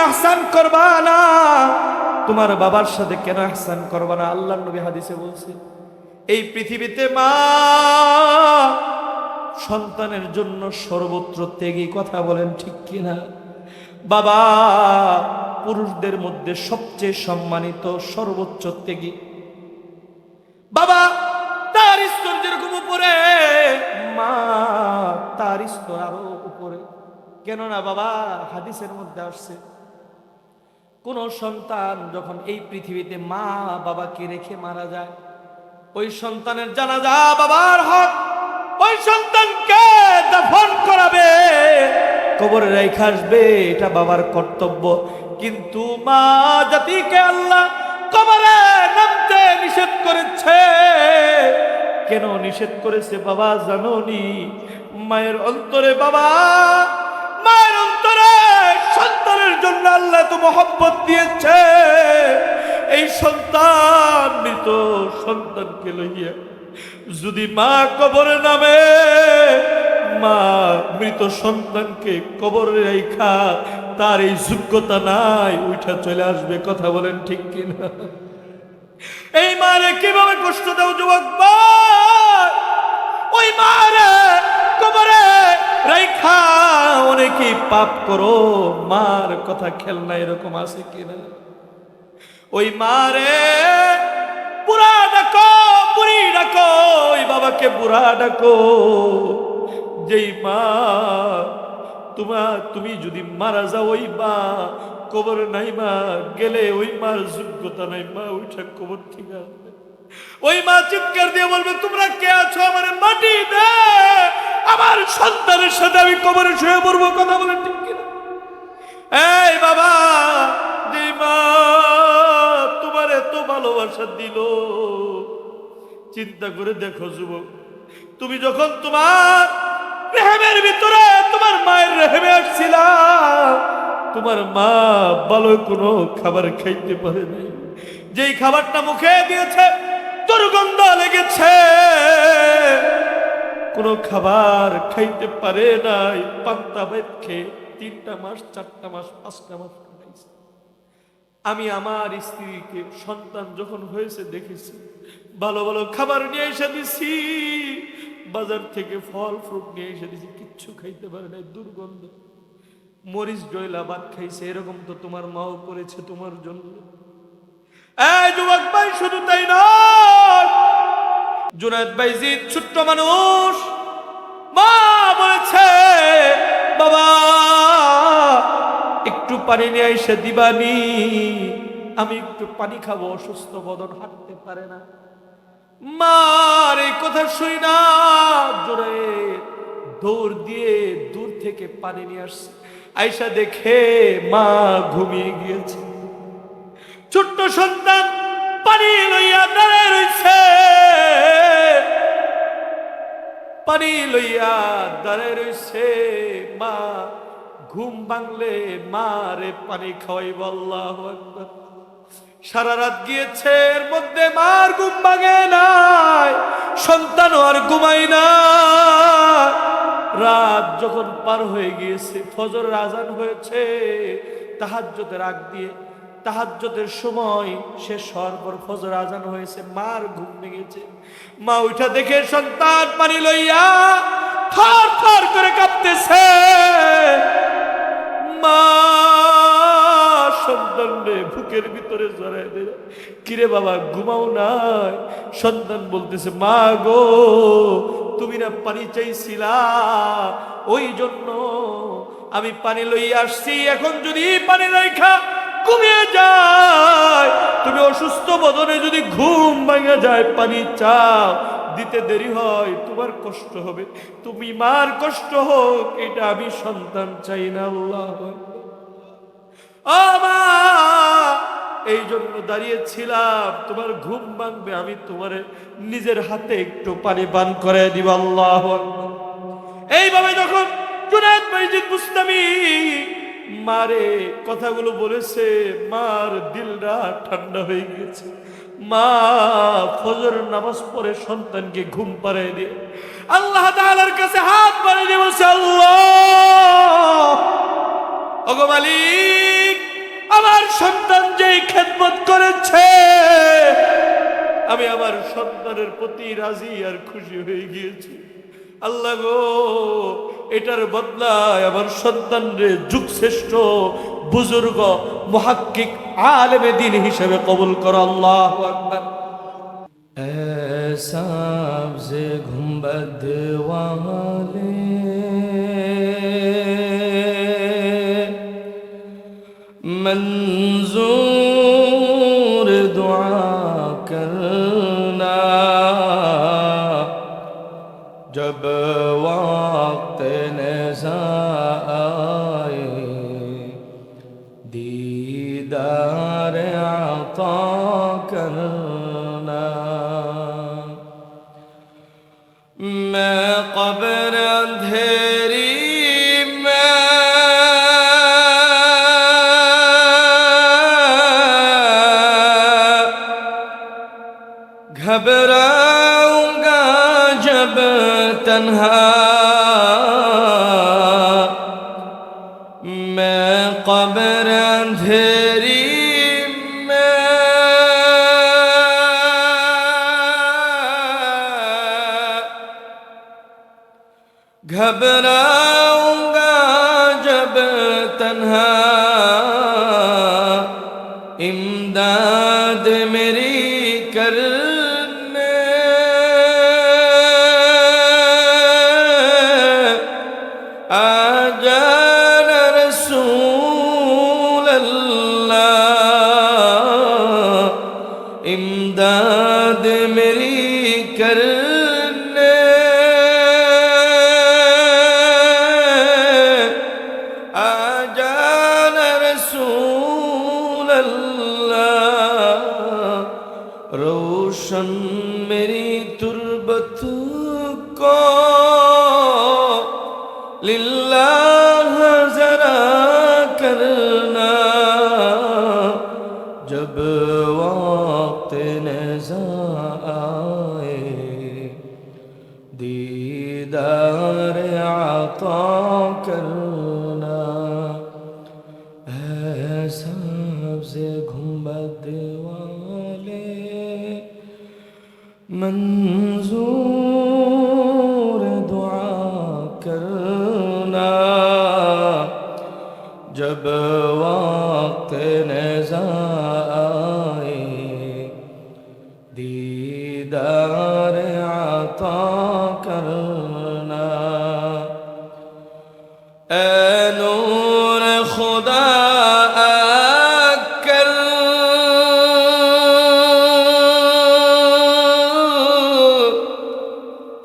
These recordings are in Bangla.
ইহসান করবা না? তোমার বাবার সাথে কেন ইহসান করবা না? আল্লাহর নবী হাদিসে বলছে, এই পৃথিবীতে মা সন্তানের জন্য সর্বত্র ত্যাগী। কথা বলেন ঠিক কিনা? বাবা পুরুষদের মধ্যে সবচেয়ে সম্মানিত, সর্বোচ্চ ত্যাগী। বাবা তার স্তর যেরকম উপরে, মা তার স্তর আরো উপরে। কেননা বাবা, হাদিসের মধ্যে আসছে, কোন সন্তান যখন এই পৃথিবীতে মা বাবাকে রেখে মারা যায়, ওই সন্তানের জানাজা বাবার হক, ওই সন্তানকে দাফন করাবে, কবরে রেখে আসবে, এটা বাবার কর্তব্য। কিন্তু মা জাতিকে আল্লাহ কবরে নামতে নিষেধ করেছে। কেন নিষেধ করেছে বাবা জানোনি? মায়ের অন্তরে বাবা, মায়ের অন্তরে সন্তানের জন্য আল্লাহ তো মহব্বত দিয়েছে। এই সন্তান, মৃত সন্তানকে লইয়া যদি মা কবরে নামে, মা মৃত সন্তানকে কবরে রাইখা তার এই যোগ্যতা নাই, উঠা চলে আসবে। কথা বলেন ঠিক কিনা? এই মারে কিভাবে কষ্ট দাও যুবক ভাই? ওই মারে কবরে রাইখা অনেকেই পাপ করো, মার কথা খেলনা এরকম আছে কিনা? ওই মারে বুড়া ডাকো, বুড়ি ডাকো, ওই বাবাকে বুড়া ডাকো। যেই মা তুমি যদি মারা যাও, ওই মা কবর নাই, মা গেলে ওই মার যোগ্যতা নাই, মা ওইটা কবর থেকে আসবে। ওই মা চিৎকার দিয়ে বলবে, তোমরা কে আছো? আমার মাটি দে, আমার সন্তানের সাথে আমি কবরে শুয়ে পড়বো। কথা বলেন ঠিক কিনা? এই বাবা, যে মা তোমার এত ভালোবাসা দিল, চিন্তা করে দেখো যুবক, তুমি যখন তোমার রেহেমের ভিতরে তোমার মায়ের রেহেমে আসছিলা, তোমার মা ভালো কোনো খাবার খাইতে পারে নাই। যেই খাবারটা মুখে দিয়েছে দুর্গন্ধ লেগেছে, কোনো খাবার খাইতে পারে নাই। পান্তা ভাত খেয়ে 3টা মাস, 4টা মাস, 5টা মাস কাটাইছে। আমি আমার স্ত্রীকে সন্তান যখন হয়েছে দেখেছি, ভালো ভালো খাবার নিয়ে এসে দিছি, বাজার থেকে ফল ফ্রুট নিয়ে এসে দিছি, কিচ্ছু খাইতে পারে নাই, দুর্গন্ধ। মরিচ ডয়লা ভাত খাইছে। এরকম তো তোমার মাও করেছে তোমার জন্য। এই যুবক ভাই, শুধু তাই নয়, জুনায়েদ বাইজিদ ছোট্ট মানুষ, মা বলেছে, বাবা একটু পানি নিয়ে এসে দিবানি, আমি একটু পানি খাবো, অসুস্থ বদন, হাঁটতে পারে না। মার এই কথা শুই না, জোরে দৌড় দিয়ে দূর থেকে পানি নিয়ে আসছে। আয়সা দেখে মা ঘুমিয়ে গিয়েছে। ছোট্ট সন্তান পানি লইয়া দাঁড়ায় রইছে, পানি লইয়া দাঁড়ায় রইছে। মা ঘুম ভাঙলে মারে পানি খাওয়াইব। আল্লাহু আকবার। সারা রাত গিয়েছে, এর মধ্যে মার ঘুম ভাঙে নাই, সন্তানও আর ঘুমায় না। রাত যখন পার হয়ে গিয়েছে, ফজরের আজান হয়েছে, তাহাজ্জুদের আগ দিয়ে, তাহাজ্জুদের সময় শেষ হওয়ার পর ফজর আজান হয়েছে, মার ঘুম ভেঙেছে। মা উঠা দেখে সন্তান পানি লইয়া থর থর করে কাঁপতেছে। মা সন্তানরে বুকের ভিতরে জড়ায় দেয়, কিরে বাবা ঘুমাও নাই? সন্তান বলতেছে, মা গো, তুমি না পানি চাইছিলা, ওই জন্য আমি পানি লইয়া আসছি। এখন যদি পানি রাইখা ঘুমিয়ে যায়, তুমি অসুস্থ বদনে যদি ঘুম ভাঙা যায়, পানি চাও, দিতে দেরি হয়, তোমার কষ্ট হবে। তুমি মার কষ্ট হোক, এটা আমি সন্তান চাই না। আল্লাহ মা, এই জন্য দাঁড়িয়েছিলাম, তোমার ঘুম ভাঙবে, আমি তোমারে নিজের হাতে একটু পানি পান করে দিব। আল্লাহু আকবার। এইভাবে যখন জুনায়েদ বাইজিদ বুস্তামি মারে কথাগুলো বলেছে, মার দিলটা ঠান্ডা হয়ে গিয়েছে। মা ফজর নামাজ পড়ে সন্তানকে ঘুম পাড়িয়ে দিয়ে আল্লাহ তাআলার কাছে হাত বাড়িয়ে দিয়ে বলছে, আল্লাহ, ওগো মালিক, মেরেছে, আমি আমার সন্তানের প্রতি রাজি আর খুশি হয়ে গিয়েছি। আল্লাহ গো, এটার বদলায় আমার সন্তানরে যুগশ্রেষ্ঠ বুজুর্গ মুহাক্কিক আলেমে দ্বীন হিসেবে কবুল করো। আল্লাহু আকবার। सब्ज़ गुंबद वाले मंजूर दुआ करना, जब वक्त नज़ा आए दीदार अता करना। मैं कब्र अंधेरी में घबराऊंगा जब तन्हा, मैं कब्र अंधेरी घबराऊंगा जब तन्हा, इमदाद मेरी करने आ जाना रसूल अल्लाह, इमदाद मेरी करने रोशन मेरी तुरबत को लिल्लाह जरा करना, जब वक्त नज़ा आए दीदार अता करना। सब्ज़ गुंबद मंजूर दुआ करना, जब वक्त नज़ा आए दीदार अता करना। ऐ नूर खुदा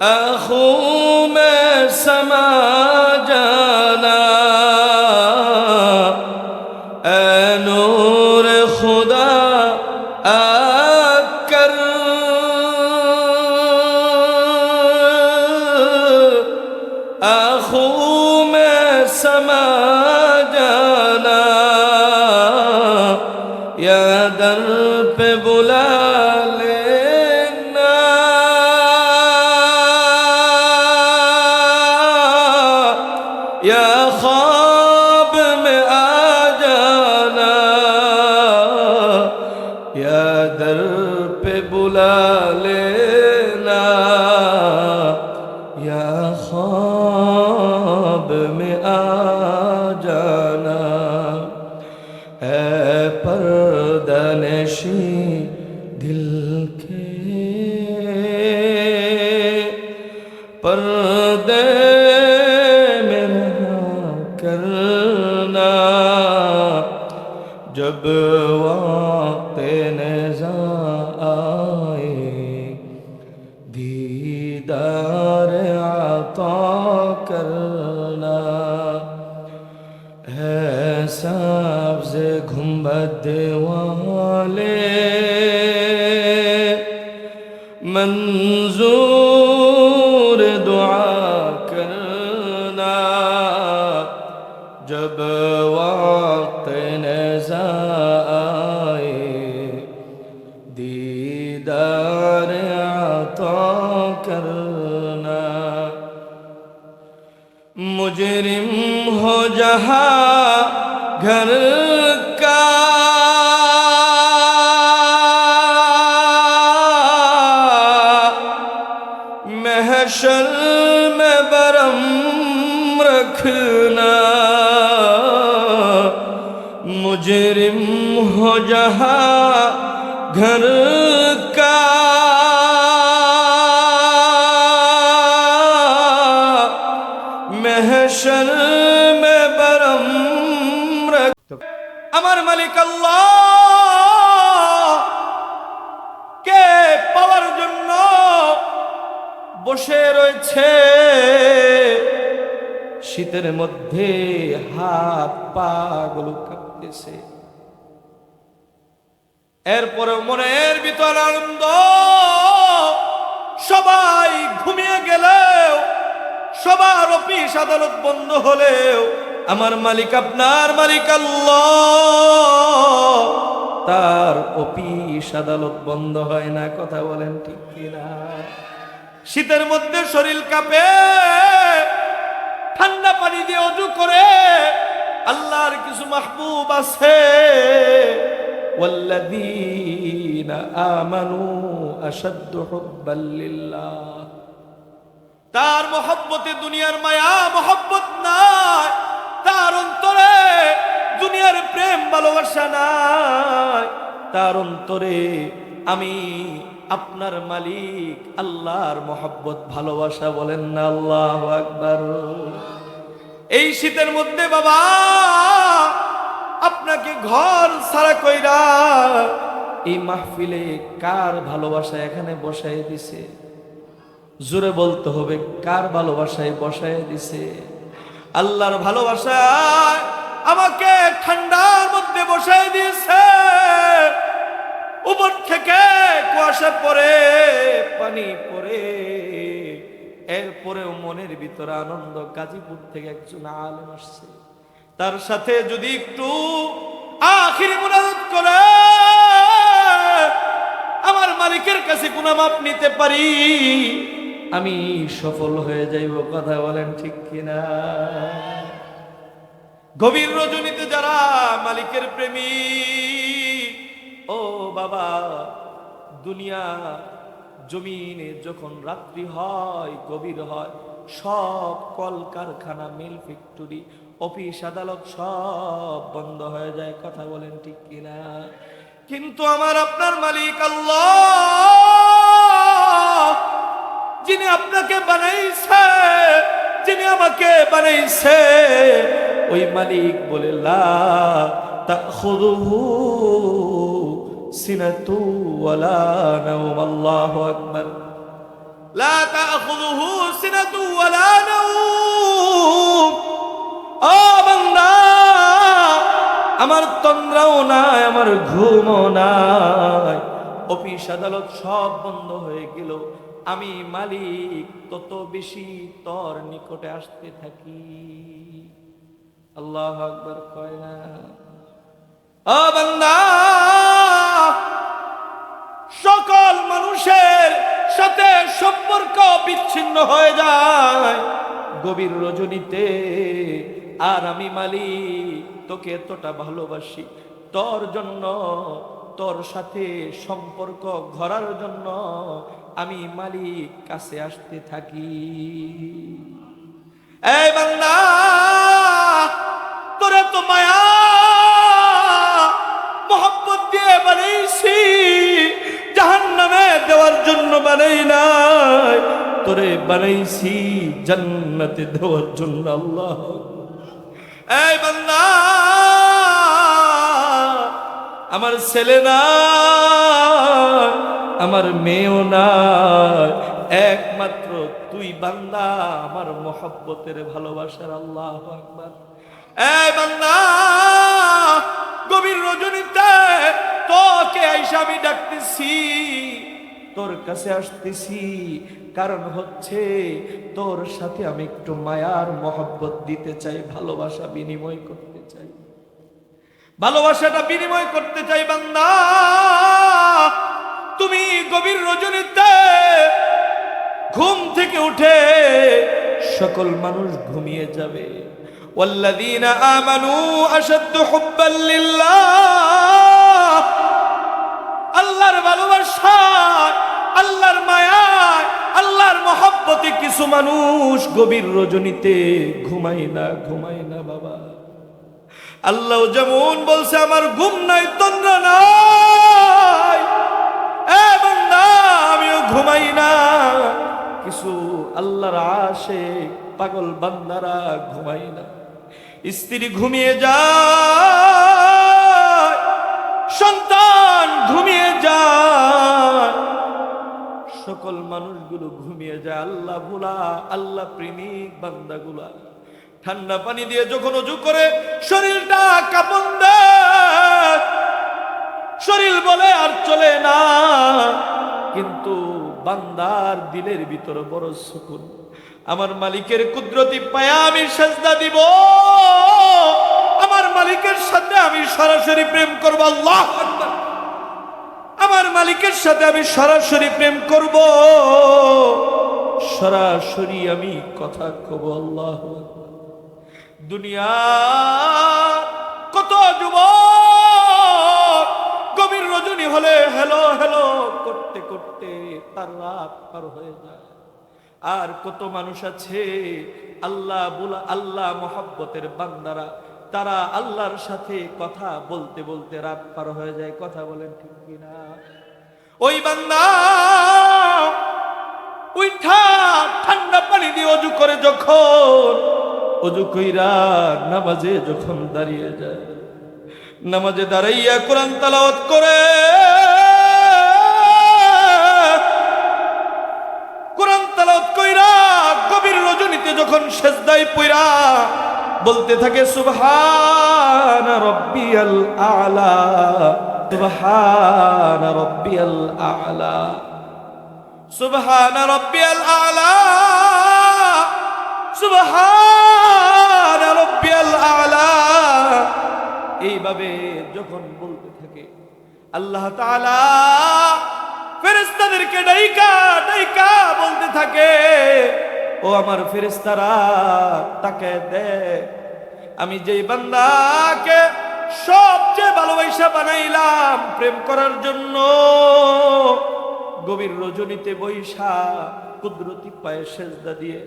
आँखों में समा जाना, ऐ नूर खुदा आकर आँखों में समा जाना, या दर पे बुला या ख्वाब में आ जाना, या दर पे बुला लेना, या ख्वाब में आ जाना। है पर्दा नशी दिल के पर्दे करना, जब वक्त नज़ा आए दीदार अता करना। है सब्ज़ गुंबद वाले मंजूर दुआ करना, जब वक्त नज़ा आए दीदार अता करना। मुजरिम हो जहाँ घर का करना मुजरिम हो जहां घर का महशर में बरम रख আমার মালিক আল্লাহ কে পাওয়ার জন্য বসে রয়েছে। শীতের মধ্যে হাত পা গুলো কাঁপতেছে, এরপরে মনের ভিতর আনন্দ। সবাই ঘুমিয়ে গেলেও, সবার অফিস আদালত বন্ধ হলেও আমার মালিক, আপনার মালিক আল্লাহ, তার অফিস আদালত বন্ধ হয় না। কথা বলেন ঠিক কিনা? শীতের মধ্যে শরীর কাঁপে, ঠান্ডা পানি দিয়ে ওযু করে। আল্লাহর কিছু মাহবুব আছে, ওয়াল্লাযীনা আমানু আশাদ্দু হুব্বাল লিল্লাহ, তার মহব্বতে দুনিয়ার মায়া মহব্বত নাই, তার অন্তরে দুনিয়ার প্রেম ভালোবাসা নাই, তার অন্তরে আমি আপনার মালিক আল্লাহর মহব্বত ভালোবাসা। বলেন না আল্লাহু আকবার। এই শীতের মধ্যে বাবা আপনাকে ঘর ছাড়া কইরা এই মাহফিলে কার ভালোবাসা এখানে বসায় দিছে? জোরে বলতে হবে, কার ভালোবাসায় বসায় দিছে? আল্লাহর ভালোবাসায় আমাকে ঠান্ডার মধ্যে বসায় দিয়েছে। উপর থেকে কুয়াশা পড়ে, পানি পড়ে, এরপরেও মনের ভিতরে আনন্দ। গাজীপুর থেকে একজন আলেম আসছে, তার সাথে যদি একটু আখিরি মুনাজাত করে আমার মালিকের কাছে গুনাহ মাপ নিতে পারি, আমি সফল হয়ে যাইব। কথা বলেন ঠিক কিনা? গভীর রজনীতে যারা মালিকের প্রেমী, ও বাবা, দুনিয়া জমিনে যখন রাত্রি হয়, গভীর হয়, সব কলকারখানা, মিল, ফ্যাক্টরি, অফিস আদালত সব বন্ধ হয়ে যায়। কথা বলেন ঠিক কিনা? কিন্তু আমার আপনার মালিক আল্লাহ, যিনি আপনাকে বানাইছে, যিনি আমাকে বানাইছে, ওই মালিক বলে লা তাখুযুহু সিনাতু ওয়ালা নাওম। আল্লাহু আকবার। লা তাখুযুহু সিনাতু ওয়ালা নাওম। ও বান্দা, আমার তন্দ্রাও নাই, আমার ঘুমও নাই, অফিস আদালত সব বন্ধ হয়ে গেল, আমি মালিক তত বেশি তোর নিকটে আসতে থাকি। আল্লাহু আকবার কয় না? ও বান্দা, সকল মানুষের সাথে সম্পর্ক বিচ্ছিন্ন হয়ে যায় গভীর রজনীতে, আর আমি মালিক তোকে এতটা ভালোবাসি, তোর জন্য, তোর সাথে সম্পর্ক গড়ার জন্য আমি মালিক কাছে আসতে থাকি। এই বান্দা, তোরে তো মায়া মোহব্বত দিয়ে বানাইছি, জাহান্নামে দেওয়ার জন্য বানাই নাই, তোরে বানাইছি জান্নাতে দেওয়ার জন্য। আল্লাহ। এই বান্দা, আমার ছেলে না, আমার মেয়েও না, একমাত্র তুই বান্দা আমার মহব্বতের ভালোবাসার। আল্লাহু আকবার। এই বান্দা, গভীর রজনীতে তোকে আইসা আমি ডাকতেছি, তোর কাছে আসতেছি, কারণ হচ্ছে তোর সাথে আমি একটু মায়ার মহব্বত দিতে চাই, ভালোবাসা বিনিময় করতে চাই, ভালোবাসাটা বিনিময় করতে চাই। বান্দা, তুমি গভীর রজনীতে ঘুম থেকে উঠে সকল মানুষ ঘুমিয়ে যাবে। ওয়াল্লাযীনা আমানু আশাদ্দু হুব্বাল লিল্লাহ, আল্লাহর ভালোবাসা, আল্লাহর মায়া আল্লাহর মহব্বতে কিছু মানুষ গভীর রজনীতে ঘুমায় না বাবা। আল্লাহ যেমন বলছে আমার ঘুম নাই তন্দ্রা নাই, এ বান্দা আমিও ঘুমাই না। কিছু আল্লাহর আশিক পাগল বান্দারা ঘুমাই না, স্ত্রী ঘুমিয়ে যায়, সন্তান ঘুমিয়ে যায়, সকল মানুষগুলো ঘুমিয়ে যায়। আল্লাহ ভোলা, আল্লাহ প্রেমিক বান্দাগুলা ঠান্ডা পানি দিয়ে যখন ওযু করে শরীরটা কাঁপন দেয়, শরীর বলে আর চলে না, কিন্তু বান্দার দিলের ভিতরে বড় সুকুন। আমার মালিকের কুদরতি পায়া আমি সেজদা দিব, আমার মালিকের সাথে আমি সরাসরি প্রেম করব। আল্লাহু আকবার। আমার মালিকের সাথে আমি সরাসরি প্রেম করব, সরাসরি আমি কথা কব। আল্লাহু আকবার। দুনিয়া কত যুবক গভীর রজনী হলে হেলো হেলো করতে করতে তার রাত পার হয়ে যায়। আর কত মানুষ আছে আল্লাহ বুলা, আল্লাহ মহব্বতের বান্দারা, তারা আল্লাহর সাথে কথা বলতে বলতে রাত পার হয়ে যায়। কথা বলেন ঠিক কিনা? ওই বান্দা উঠা ঠান্ডা পানি দিয়ে ওযু করে, যখন ওযু কইরা নামাজে যখন দাঁড়িয়ে যায়, নামাজে দাঁড়াইয়া কোরআন তেলাওয়াত করে, কোরআন তেলাওয়াত কইরা গভীর রজনীতে যখন সেজদায় পইরা বলতে থাকে সুবহান রাব্বিয়াল আ'লা, সুবহান রাব্বিয়াল আ'লা, সুবহান রাব্বিয়াল আ'লা, সুবহান রাব্বিয়াল আ'লা, এইভাবে যখন বলতে থাকে আল্লাহ তাআলা ফেরেশতাদেরকে ডাইকা ডাইকা বলতে থাকে, ও আমার ফেরেশতারা তাকায় দেখ, আমি যেই বান্দাকে সবচেয়ে ভালোবাসা বানাইলাম প্রেম করার জন্য, গভীর রজনীতে বৈশা কুদরতি পায়ে সেজদা দিয়ে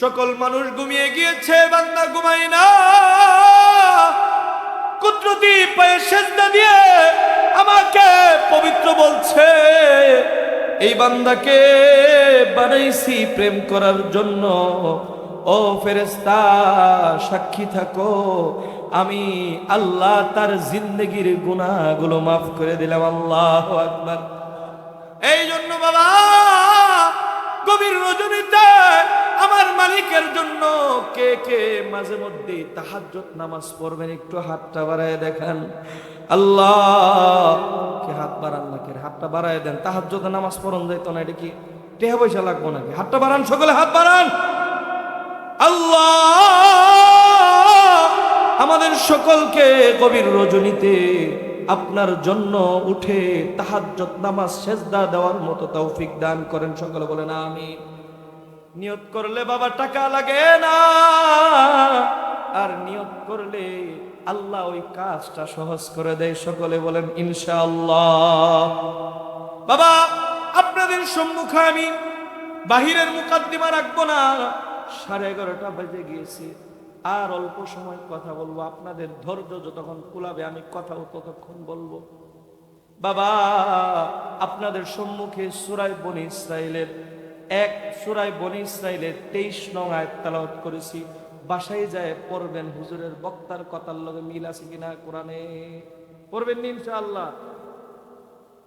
সকল মানুষ ঘুমিয়ে গিয়েছে, বান্দা ঘুমায় না, কুদরতি পায়ে সেজদা দিয়ে আমাকে পবিত্র বলছে। এই বান্দাকে বানাইছি প্রেম করার জন্য, ও ফেরেশতা সাক্ষী থাকো, আমি আল্লাহ তার জিন্দেগির গুনাহগুলো মাফ করে দিলাম। আল্লাহু আকবার। এই জন্য বাবা গভীর রজনীতে আমার মালিকের জন্য কে কে মাঝে মধ্যে তাহাজ্জুদ নামাজ পড়বেন? একটু হাতটা বাড়ায় দেখান। আল্লাহ কে হাত বাড়ান না, কে হাতটা বাড়ায় দেন। তাহাজ্জুদ নামাজ পড়ন যাইতো না, এটা কি টাকা পয়সা লাগবো নাকি? হাতটা বাড়ান, সকলে হাত বাড়ান। আল্লাহ আমাদের সকলকে গভীর রজনীতে আপনার জন্য উঠে তাহাজ্জুদ নামাজ সেজদা দেওয়ার মতো তৌফিক দান করেন। সকলে বলেন আমিন। নিয়ত করলে বাবা টাকা লাগে না, আর নিয়ত করলে আল্লাহ ওই কাজটা সহজ করে দেয়। সকলে বলেন ইনশাআল্লাহ। বাবা আপনাদের সম্মুখে আমি বাহিরের মুকাদ্দিমা রাখবো না, 11:30 বেজে গিয়েছে, আর অল্প সময় কথা বলবো। আপনাদের ধৈর্য যতক্ষণ কুলাবে আমি কথাও ততক্ষণ বলবো। বাবা আপনাদের সম্মুখে সূরা বনী ইসরাইলের সূরা বনী ইসরাইলের 23 নং আয়াত তেলাওয়াত করেছি। বাসায় যায় পড়বেন, হুজুরের বক্তার কথার লগে মিল আছে কিনা কোরআনে পড়বেন ইনশাআল্লাহ।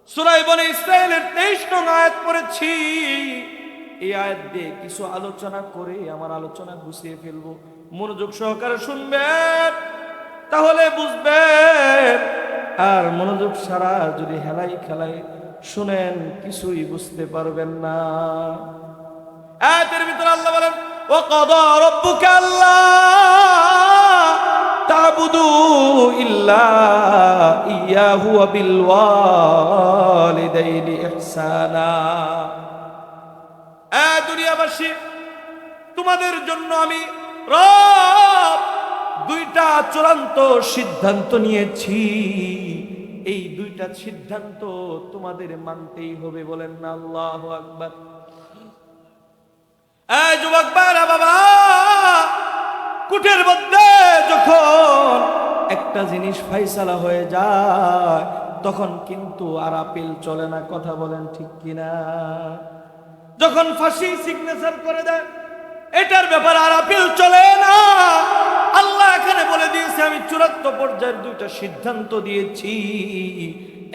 সূরা বনী ইসরাইলের 23 নং আয়াত পড়েছি। এই আয়াত দিয়ে কিছু আলোচনা করে আমার আলোচনা গুছিয়ে ফেলবো। মনোযোগ সহকারে শুনবেন, তাহলে বুঝবেন। আর মনোযোগ ছাড়া যদি হেলাই খেলাই শুনেন কিছুই বুঝতে পারবেন না। আয়াতের ভিতরে আল্লাহ বলেন ওয়াকাদা রাব্বুকা আল্লা তা'বুদু ইল্লা ইয়াহু ওয়া বিল ওয়ালিদাইনি ইহসানা। দুনিয়াবাসী তোমাদের জন্য আমি রব দুইটা চূড়ান্ত সিদ্ধান্ত নিয়েছি, এই দুইটা সিদ্ধান্ত তোমাদের মানতেই হবে। বলেন না আল্লাহু আকবার। এই যুবক ভাইরা বাবা, কুঠের মধ্যে যখন একটা জিনিস ফাইসালা হয়ে যায় তখন কিন্তু আর আপিল চলে না। কথা বলেন ঠিক কিনা? যখন ফাঁসি সিগনেচার করে দেয় এটার ব্যাপারে আর আপিল চলে না। আল্লাহ এখানে বলে দিয়েছে আমি চূড়ান্ত পর্যায়ের দুইটা সিদ্ধান্ত দিয়েছি,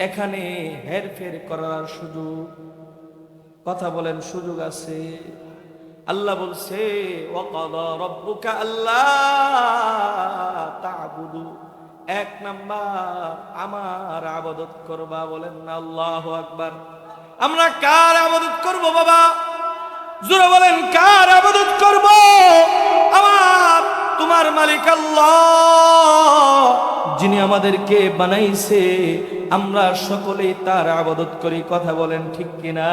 এখানে হেরফের করার সুযোগ, কথা বলেন, সুযোগ আছে। আল্লাহ বলছে ওয়াকাদা রাব্বুকা আল্লা তা'বুদু, এক নাম্বার আমার ইবাদত করবা। বলেন না আল্লাহু আকবার। আমরা কার ইবাদত করব বাবা? জোরে বলেন, কার ইবাদত করব? আমার তোমার মালিক আল্লাহ, যিনি আমাদেরকে বানাইছে, আমরা সকলেই তার ইবাদত করি। কথা বলেন ঠিক কিনা?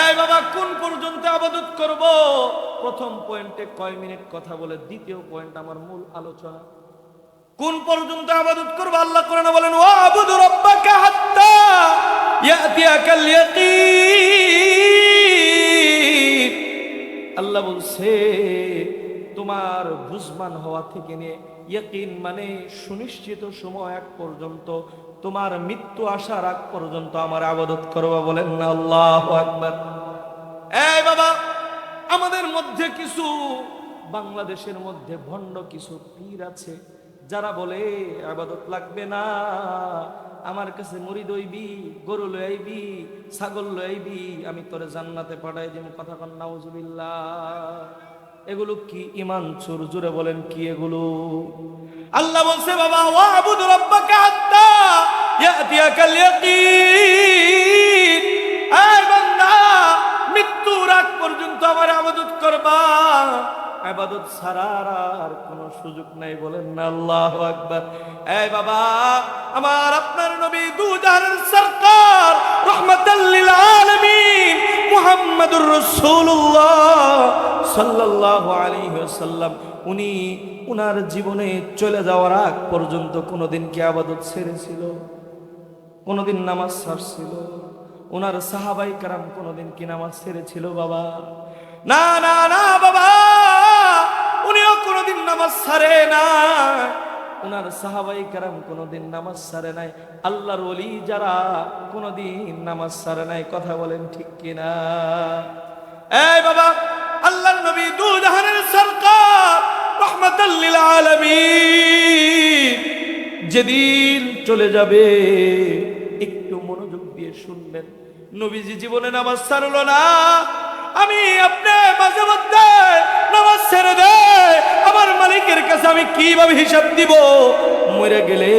এই বাবা, কোন পর্যন্ত ইবাদত করব? প্রথম পয়েন্টে কয় মিনিট কথা বলে দ্বিতীয় পয়েন্ট আমার মূল আলোচনা। কোন পর্যন্ত ইবাদত করব? আল্লাহ কোরআনে বলেন ওয়াবুদু রাব্বাকা হাত্তা ইয়াতিয়াকাল ইয়াকিন। আল্লাহ বলছে তোমার বুঝমান হওয়া থেকে নিয়ে ইয়াকিন মানে সুনিশ্চিত সময় এক পর্যন্ত, তোমার মৃত্যু আসার আগ পর্যন্ত আমার ইবাদত করবা। বলেন না আল্লাহু আকবার। এই বাবা, আমাদের মধ্যে কিছু, বাংলাদেশের মধ্যে ভণ্ড কিছু পীর আছে যারা বলে ইবাদত লাগবে না, আমার কাছে মুরিদ হইবি, গরু লই আইবি, ছাগল লই আইবি, আমি তোরে জান্নাতে পাঠাই দিব। কথা কন নাউজুবিল্লাহ। এগুলো কি ইমান চোর? জোরে বলেন কি এগুলো? আল্লাহ বলছে বাবা ওয়াবুদু রাব্বাকা হাত্তা ইয়াতিয়াকাল ইয়াকিন। এই বান্দা, মৃত্যুর আগ পর্যন্ত আমার ইবাদত করবা, ইবাদত ছাড়ার আর কোনো সুযোগ নাই। বলেন না আল্লাহু আকবার। এই বাবা, আমার আপনার নবী দুজাহানের সরকার রাহমাতাল লিল আলামিন মুহাম্মাদুর রাসূলুল্লাহ সাল্লাল্লাহু আলাইহি ওয়াসাল্লাম, উনি উনার জীবনে চলে যাওয়ার আগ পর্যন্ত কোনোদিন কি ইবাদত ছেড়েছিল? কোনোদিন নামাজ ছাড়ছিল? উনার সাহাবায়ে কেরাম কোনোদিন কি নামাজ ছেড়েছিল বাবা? না না না বাবা, উনিও কোনোদিন নামাজ ছাড়ে না, উনার সাহাবায়ে কেরাম কোনোদিন নামাজ ছাড়ে নাই, আল্লাহর ওলি যারা কোনোদিন নামাজ ছাড়ে নাই। কথা বলেন ঠিক কিনা? এই বাবা, আল্লাহর নবী দুজাহানের সরকার রাহমাতাল লিল আলামিন যেদিন চলে যাবে, একটু মনোযোগ দিয়ে শুনবেন। নবীজি জীবনে নামাজ ছাড়লো না। আমি আপনি মাঝে মধ্যে নামাজ ছেড়ে দেয়, আমার মালিকের কাছে আমি কিভাবে হিসাব দিব? মরে গেলে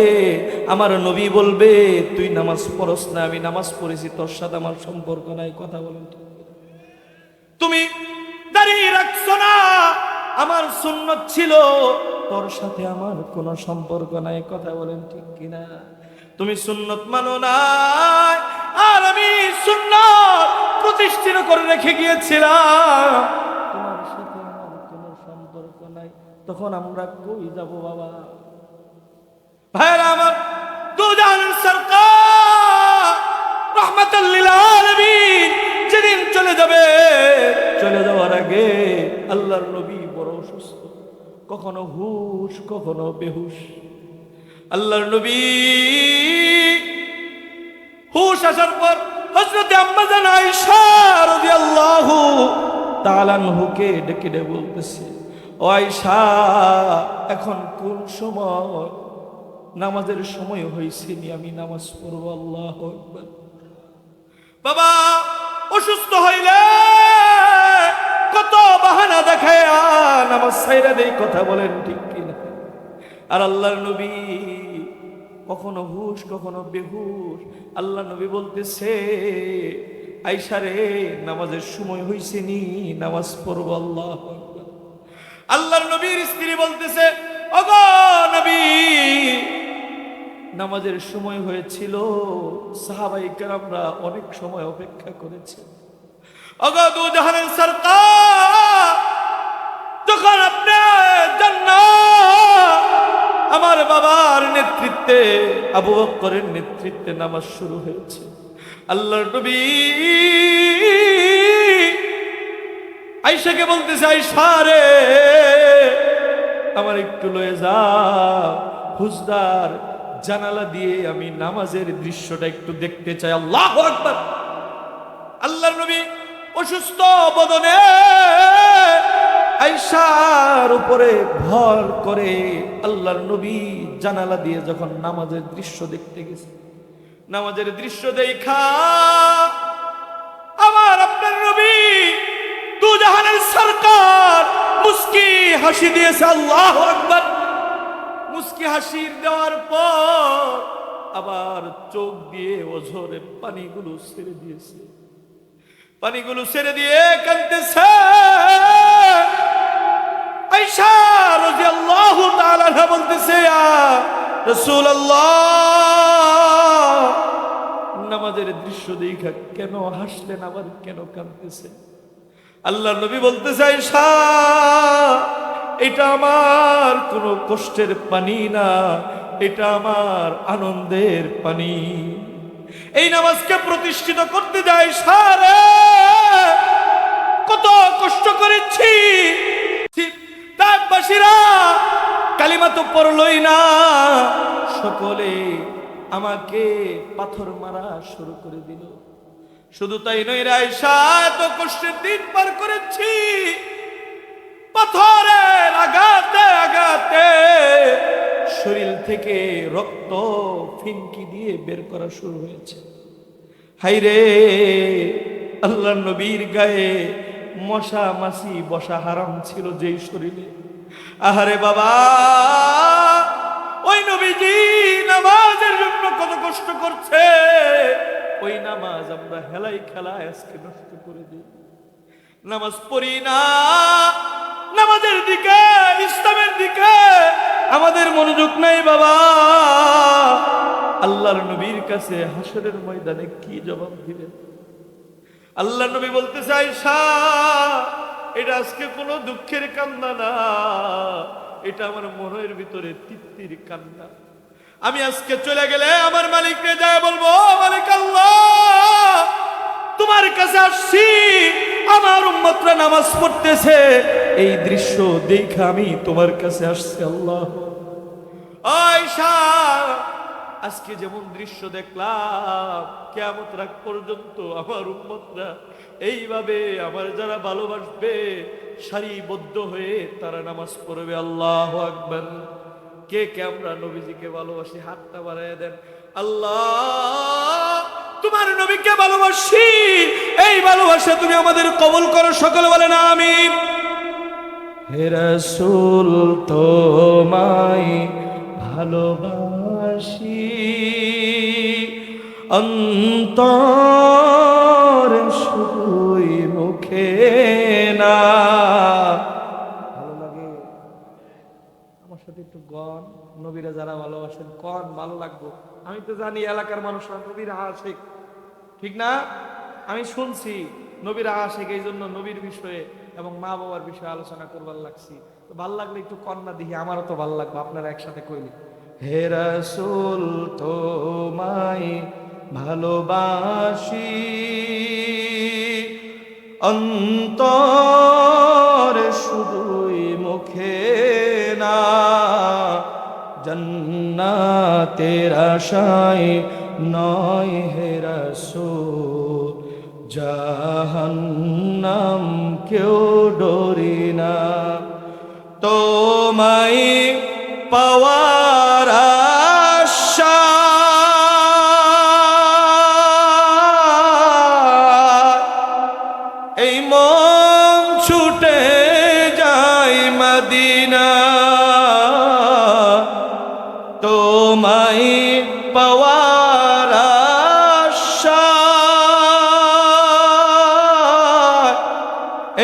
আমার নবী বলবে তুই নামাজ পড়স না, আমি নামাজ পড়েছি, তোর সাথে আমার সম্পর্ক নাই। কথা বলেন ঠিক? তুমি দাঁড়িয়ে রাখছো না, আমার সুন্নত ছিল, তোর সাথে আমার কোনো সম্পর্ক নাই। কথা বলেন ঠিক কিনা? তুমি সুন্নত মানো না, আর আমি সুন্নত প্রতিষ্ঠিত করে রেখে গিয়েছিলাম, তোমার সাথে আমার কোনো সম্পর্ক নাই। তখন আমরা কই যাব বাবা? ভাইরা আমার, দুজাহানের সরকার রাহমাতাল লিল আলামিন যেদিন চলে যাবে, চলে যাওয়ার আগে আল্লাহর নবী বড় অসুস্থ, কখনো হুশ কখনো বেহুশ। আল্লাহর নবী হুশ আসার পর হযরতে আম্মা জান আয়েশা রাদিয়াল্লাহু তাআলা আনহুকে ডেকে ডেকে বলতেছে, ও আয়েশা, এখন কোন সময়? নামাজের সময় হয়েছে, আমি নামাজ পড়ব। আল্লাহু আকবার। বাবা, অসুস্থ হইলে কত বাহানা দেখায় নামাজ ছাইরা দেই। কথা বলেন ঠিক কিনা? আর আল্লাহর নবী কখনো হুশ কখনো বেহুশ। আল্লাহ নবী বলতেছে, আয়েশা রে, নামাজের সময় হইছে নি, নামাজ পড়ব। আল্লাহু আকবার। আল্লাহর নবীর স্ত্রী বলতেছে, ওগো নবী, নামাজের সময় হয়েছিল, সাহাবায়ে কেরামরা অনেক সময় অপেক্ষা করেছে। ওগো দুজাহানের সরকার, যখন আপনি জান্নাত, আমার বাবার নেতৃত্বে, আবু বকরের নেতৃত্বে নামাজ শুরু হয়েছে। আল্লাহর নবী আয়েশাকে বলতেছে, আয়েশা রে, আমার একটু লয়ে যাও, হুজদার জানালা দিয়ে আমি নামাজের দৃশ্যটা একটু দেখতে চাই। আল্লাহু আকবার। আল্লাহর নবী অসুস্থ বদনে আয়েশার উপরে ভর করে আল্লাহর নবী জানালা দিয়ে যখন নামাজের দৃশ্য দেখতে গেছে, নামাজের দৃশ্য দেখা আমার আপনার নবী দু জাহানের সরকার মুস্কি হাসি দিয়েছে। আল্লাহু আকবার। মুস্কি হাসি দেওয়ার পর আবার চোখ দিয়ে ওঝরে পানিগুলো ছেড়ে দিয়েছে। পানিগুলো ছেড়ে দিয়ে কাঁদতেছে। আয়েশা রাদিয়াল্লাহু তাআলা আনহা বলতেছে, ইয়া রাসূলুল্লাহ, নামাজের দৃশ্য দেখা কেন হাসলেন, আবার কেন কাঁদতেছেন? আল্লাহর নবী বলতেছে, আয়েশা, এটা আমার কোনো কষ্টের পানি না, এটা আমার আনন্দের পানি। এই নামাজকে প্রতিষ্ঠিত করতে যাই সারে কত কষ্ট করেছি। তাইবাসীরা কালিমা তো পড়লই না, সকলে আমাকে পাথর মারা শুরু করে দিল। শুধু তাই নয় রে আয়েশা, এত কষ্টের দিন পার করেছি, পাথরের আঘাতে আঘাতে শরীর থেকে রক্ত ফিনকি দিয়ে বের করা শুরু হয়েছে। হাইরে, আল্লাহর নবীর গায়ে মশা মাছি বসা হারাম ছিল যেই শরীরে। আহারে বাবা, ওই নবীজি নামাজের জন্য কত কষ্ট করছে, ওই নামাজ আমরা হেলাই খেলায় আজকে নষ্ট করে দিই। নামাজ পড়ি না, নামাজের দিকে, ইসলামের দিকে আমাদের মনোযোগ নাই বাবা। আল্লাহর নবীর কাছে হাসরের ময়দানে কি জবাব দিবেন? আল্লাহর নবী বলতেছে, আয়েশা, এটা আজকে কোনো দুঃখের কান্না না, এটা আমার মনের ভিতরে তৃপ্তির কান্না। আমি আজকে চলে গেলে আমার মালিককে যায় বলবো, মালিক আল্লাহ, তোমার কাছে আসছি, আমার উম্মতরা নামাজ পড়তেছে, এই দৃশ্য দেখে আমি তোমার কাছে আসছি। আল্লাহ, আয়েশা, আজকে যেমন দৃশ্য দেখলাম, কিয়ামত রাত পর্যন্ত আমার উম্মতরা এইভাবে আমার যারা ভালোবাসবে সারিবদ্ধ হয়ে তারা নামাজ পড়বে। আল্লাহু আকবার। কে কে আমরা নবীজিকে ভালোবাসি? হাতটা বাড়ায় দেন। আল্লাহ, তোমার নবীকে ভালোবাসি, এই ভালোবাসা তুমি আমাদের কবুল করো। সকলে বলেন আমিন। হে রাসূল, তোমায় ভালোবাসি, অন্তর শুধুই মুখে না। ভালো লাগে? আমার সাথে একটু গান, নবীরা যারা ভালোবাসেন গান, ভালো লাগবো। আমি তো জানি এলাকার মানুষরা নবীর আশিক, ঠিক না? আমি শুনছি নবীর আশিক, এই জন্য নবীর বিষয়ে এবং মা বাবার বিষয়ে আলোচনা করবার লাগছি। তো ভাল লাগলে একটু কন্যা দিহি, আমারও তো ভাল লাগবে, আপনারা একসাথে কইলে। হে রাসূল, তোমায় ভালোবাসি, অন্তর শুধুই মুখে না। জান্নাতের আশায় নয় হে রাসূল, জাহান্নাম কেউ ডরি না। তোমায় পাওয়ার আশায় এই মন ছুটে যায় মদিনা। তোমায় পাওয়ার আশায়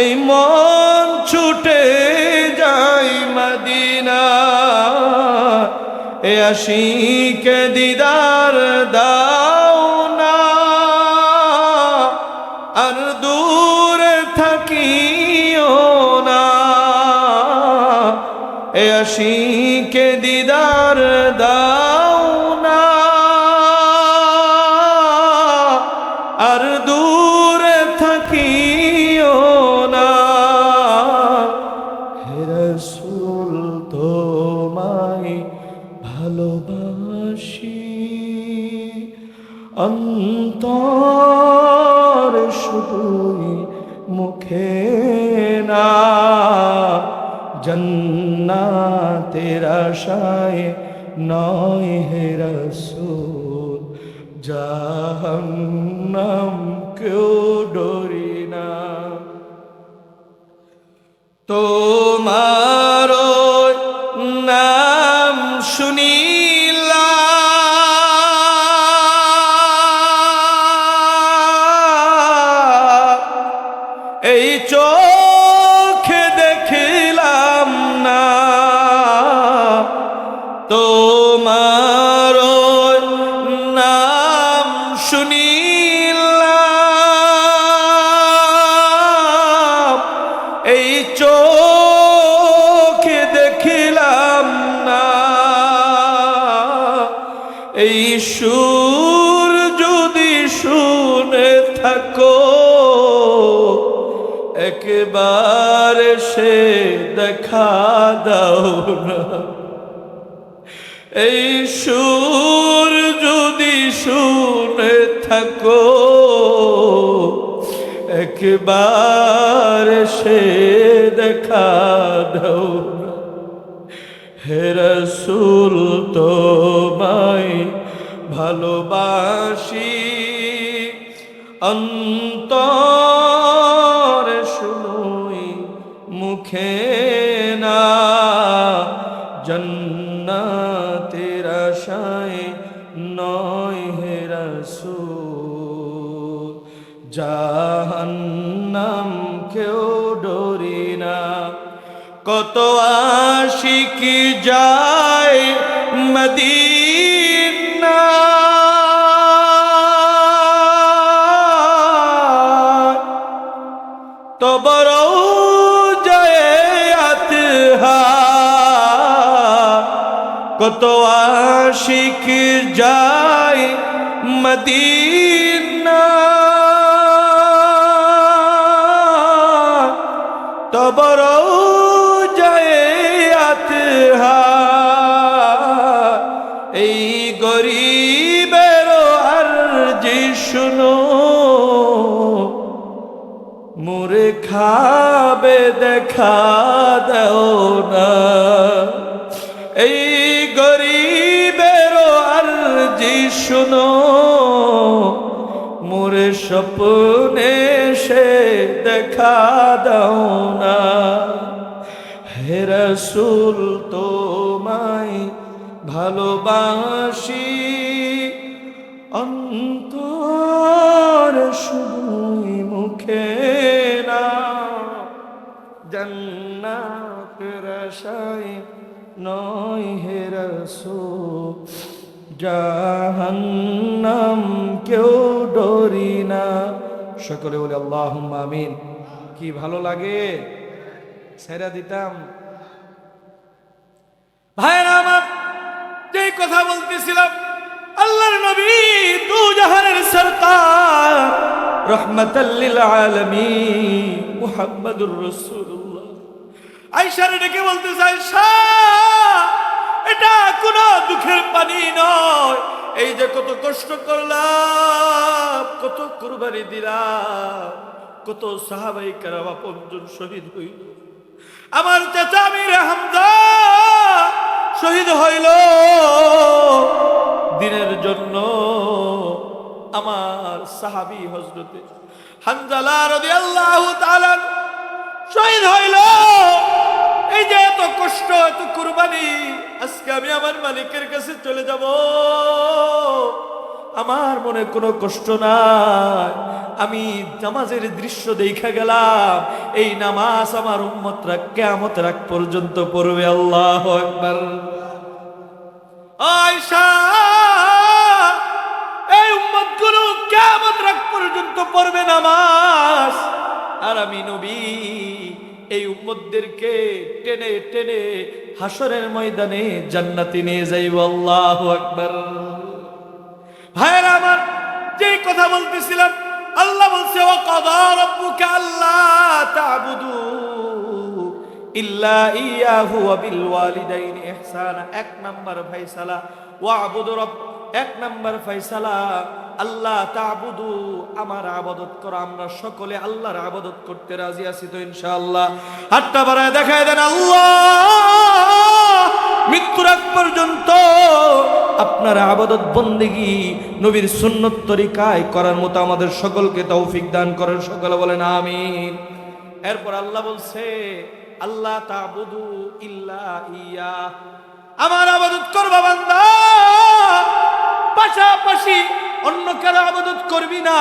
এই মন ছুটে যায় মদিনা। এ আশিকে দিদার দাও না, আর দূরে থাকিও না। এ আশিকে দিদার দাও না, আর দূরে থাকিও না। অন্তর শুধুই মুখে না, জান্নাতের আশায় নয় হে রাসূল, জাহান্নাম কেউ ডরি না। তোমার নাম শুনিলাম, এই চোখে দেখিলাম না, তোমার নাম শুনিলাম, এই চোখে দেখিলাম না, এই সুর যদি শুনে থাকো একবার সে দেখা দাও না, এই সুর যদি শুনে থাকো একবার সে দেখা দাও না। হে রাসূল তোমায় ভালোবাসি, অন্তর শুনুই মুখে না, জান্নাতের আশায় নয় হে রাসূল, জাহান্নাম কেউ ডরি না। কত আশিক যায় মদিনা, তো বড় যায় আতহার, কত আশিক যায় মদিনা, তো বড় যায় আতহার, এই গরিবের আরজি শুনো, মোরে খাবে দেখা দাও না, এই গরিবের আরজি শুনো, মোরে স্বপ্নে সে দেখা দাও না। হে রাসূল তোমায় ভালোবাসি, অন্তর শুধুই মুখে না, জান্নাতের আশায় নয় হে রাসূল, জাহান্নাম কেউ ডরি না। সকলে বলে আল্লাহুম্মা আমিন। কি ভালো লাগে, ছেড়ে দিতাম। ভাইরা আমার, যে কথা বলতেছিলাম, আল্লাহর নবী দু জাহানের সরকার রহমাতাল লিল আলামিন মুহাম্মাদুর রাসূলুল্লাহ আয়েশার ডেকে বলতেছে, আয়েশা এটা কোনো দুঃখের পানি নয়, এই যে কত কষ্ট করলাম, কত কুরবানি দিলাম, কত সাহাবায়ে কেরাম আপনজন শহীদ হইল, আমার চাচা আমির হামজা শহীদ হইল দিনের জন্য, আমার সাহাবী হযরতে হানজালা রাদিয়াল্লাহু তাআলা শহীদ হইল। এই যে এত কষ্ট, এত কুরবানি, আজকে আমি আমার মালিকের কাছে চলে যাব, আমার মনে কোনো কষ্ট নাই। আমি নামাজের দৃশ্য দেখা গেলাম, এই নামাজ আমার উম্মতরা কিয়ামত রাত পর্যন্ত পড়বে। আল্লাহু আকবার। আয়েশা, এই উম্মতগুলো কিয়ামত রাত পর্যন্ত পড়বে নামাজ, আর আমি নবী এই উম্মতদেরকে টেনে টেনে হাসরের ময়দানে জান্নাতে নিয়ে যাইব। আল্লাহু আকবার। ভাইরা আমার, যে কথা বলতেছিলাম, আল্লাহ বলছে ওয়া কাদা রাব্বুকা আল্লা তা'বুদু ইল্লা ইয়াহু ওয়া বিল ওয়ালিদাইনি ইহসানা। এক নাম্বার ফয়সালা ওয়া'বুদু রাbb, এক নাম্বার ফয়সালা আল্লাহ তা'বুদু, আমার ইবাদত করো। আমরা সকলে আল্লাহর ইবাদত করতে রাজি আছি তো ইনশাআল্লাহ? হাতটা বাড়ায় দেখায় দেন আল্লাহ, মৃত্যুর আগ পর্যন্ত আপনার ইবাদত বন্দেগী নবীর সুন্নত তরিকায় করার মতো আমাদের সকলকে তৌফিক দান করেন। সকলে বলেন আমিন। এরপর আল্লাহ বলছে, আল্লাহ তা'বুদু ইল্লা ইয়া, আমার ইবাদত করবা বান্দা, পাশাপাশি অন্য কারো ইবাদত করবি না।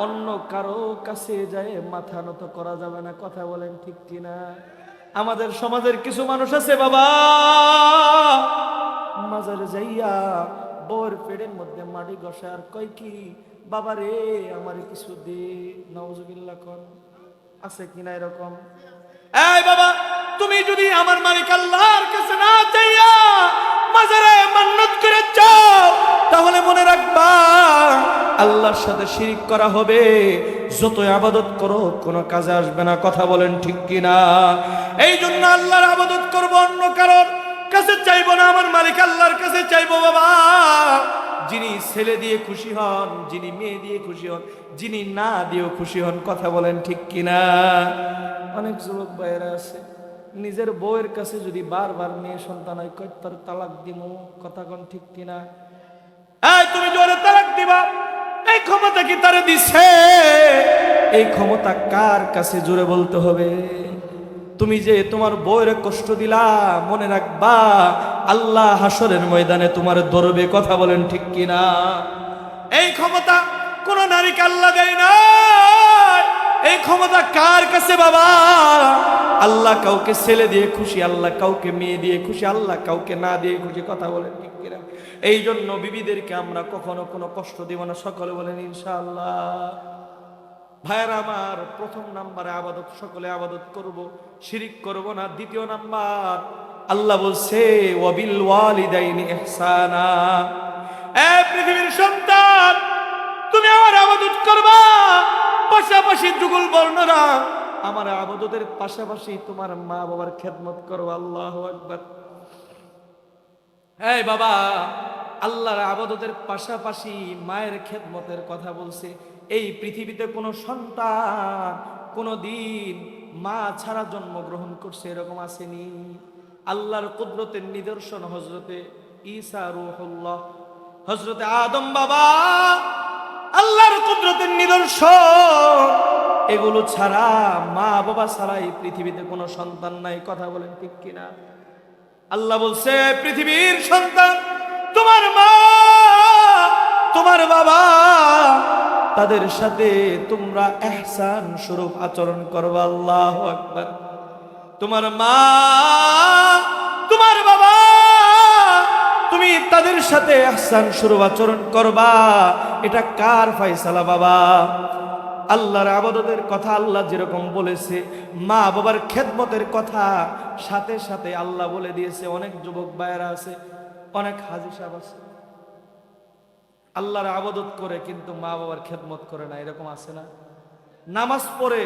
অন্য কারো কাছে যায় মাথা নত করা যাবে না। কথা বলেন ঠিক কিনা? আমাদের সমাজের কিছু মানুষ আছে বাবা, মাজারে যাইয়া বউর পেটের মধ্যে মাটি ঘষে আর কয় কি, বাবা রে আমার কিছু দে। নাউজুবিল্লাহ কোন আছে কিনা এরকম? এই বাবা, তুমি যদি আমার মালিক আল্লাহর কাছে না চাইয়া মাজারে মান্নত করে চাও, তাহলে মনে রাখবা আল্লাহর সাথে শিরিক করা হবে। যত ইবাদত করো কোনো কাজে আসবে না। কথা বলেন ঠিক কিনা? এই জন্য আল্লাহর ইবাদত করব, অন্য কারোর কাছে চাইবো না, আমার মালিক আল্লাহর কাছে চাইবো বাবা। যিনি ছেলে দিয়ে খুশি হন, যিনি মেয়ে দিয়ে খুশি হন, যিনি না দিয়েও খুশি হন। কথা বলেন ঠিক কিনা? অনেক যুবক ভাইয়েরা আছে, নিজের বউয়ের কাছে যদি বারবার মেয়ে সন্তান হয়, কয় তোর তালাক দিমু। কথা কোন ঠিক কিনা? এই তুমি জোরে তালাক দিবা, এই ক্ষমতা কি তারে দিছে? এই ক্ষমতা কার কাছে জোরে বলতে হবে? তুমি যে তোমার বউয়ের কষ্ট দিলা, মনে রাখবা আল্লাহ হাসরের ময়দানে তোমার ধরবে। কথা বলেন ঠিক কিনা? এই ক্ষমতা কোন নারীকে আল্লাহ দেয় না। এই ক্ষমতা কার কাছে বাবা? আল্লাহ কাউকে ছেলে দিয়ে খুশি, আল্লাহ কাউকে মেয়ে দিয়ে খুশি, আল্লাহ কাউকে না দিয়ে খুশি। কথা বলেন ঠিক কিনা? এই জন্য বিবিদেরকে আমরা কখনো কোনো কষ্ট দিব না। সকলে বলেন ইনশাআল্লাহ। ভাইয়েরা আমার, প্রথম নাম্বারে আবাদত, সকলে আবাদত করব, শিরিক করব না। দ্বিতীয় নাম্বার আল্লাহ বলছে ওয়াবিল ওয়ালিদাইনি ইহসানা। এ পৃথিবীর সন্তান, তুমি আমার আবাদত করবা, পাশাপাশি যুগল বর্ণরা আমার আবাদতের পাশাপাশি তোমার মা বাবার খেদমত করো। আল্লাহু আকবার। এই বাবা, আল্লাহর আবাদতের পাশাপাশি মায়ের খেদমতের কথা বলছে। এই পৃথিবীতে কোনো সন্তান কোনো দিন মা ছাড়া জন্মগ্রহণ করছে এরকম আসেনি। আল্লাহর কুদরতের নিদর্শন হযরতে ঈসা রূহুল্লাহ, হযরতে আদম বাবা, আল্লাহর কুদরতের নিদর্শন। এগুলো ছাড়া, মা বাবা ছাড়া এই পৃথিবীতে কোনো সন্তান নাই। কথা বলেন ঠিক কিনা? আল্লাহ বলছে পৃথিবীর সন্তান, তোমার মা তোমার বাবা, তাদের সাথে তোমরা ইহসান স্বরূপ আচরণ করবা। আল্লাহু আকবার। তোমার মা তোমার বাবা, তুমি তাদের সাথে ইহসান স্বরূপ আচরণ করবা। এটা কার ফয়সালা বাবা? আল্লাহর ইবাদতের কথা আল্লাহ যেরকম বলেছে, মা বাবার খেদমতের কথা সাথে সাথে আল্লাহ বলে দিয়েছে। অনেক যুবক ভাইয়েরা আছে, অনেক হাজী সাহেব আছে, আল্লাহর ইবাদত করে কিন্তু মা বাবার খেদমত করে না। এরকম আছে না? নামাজ পড়ে,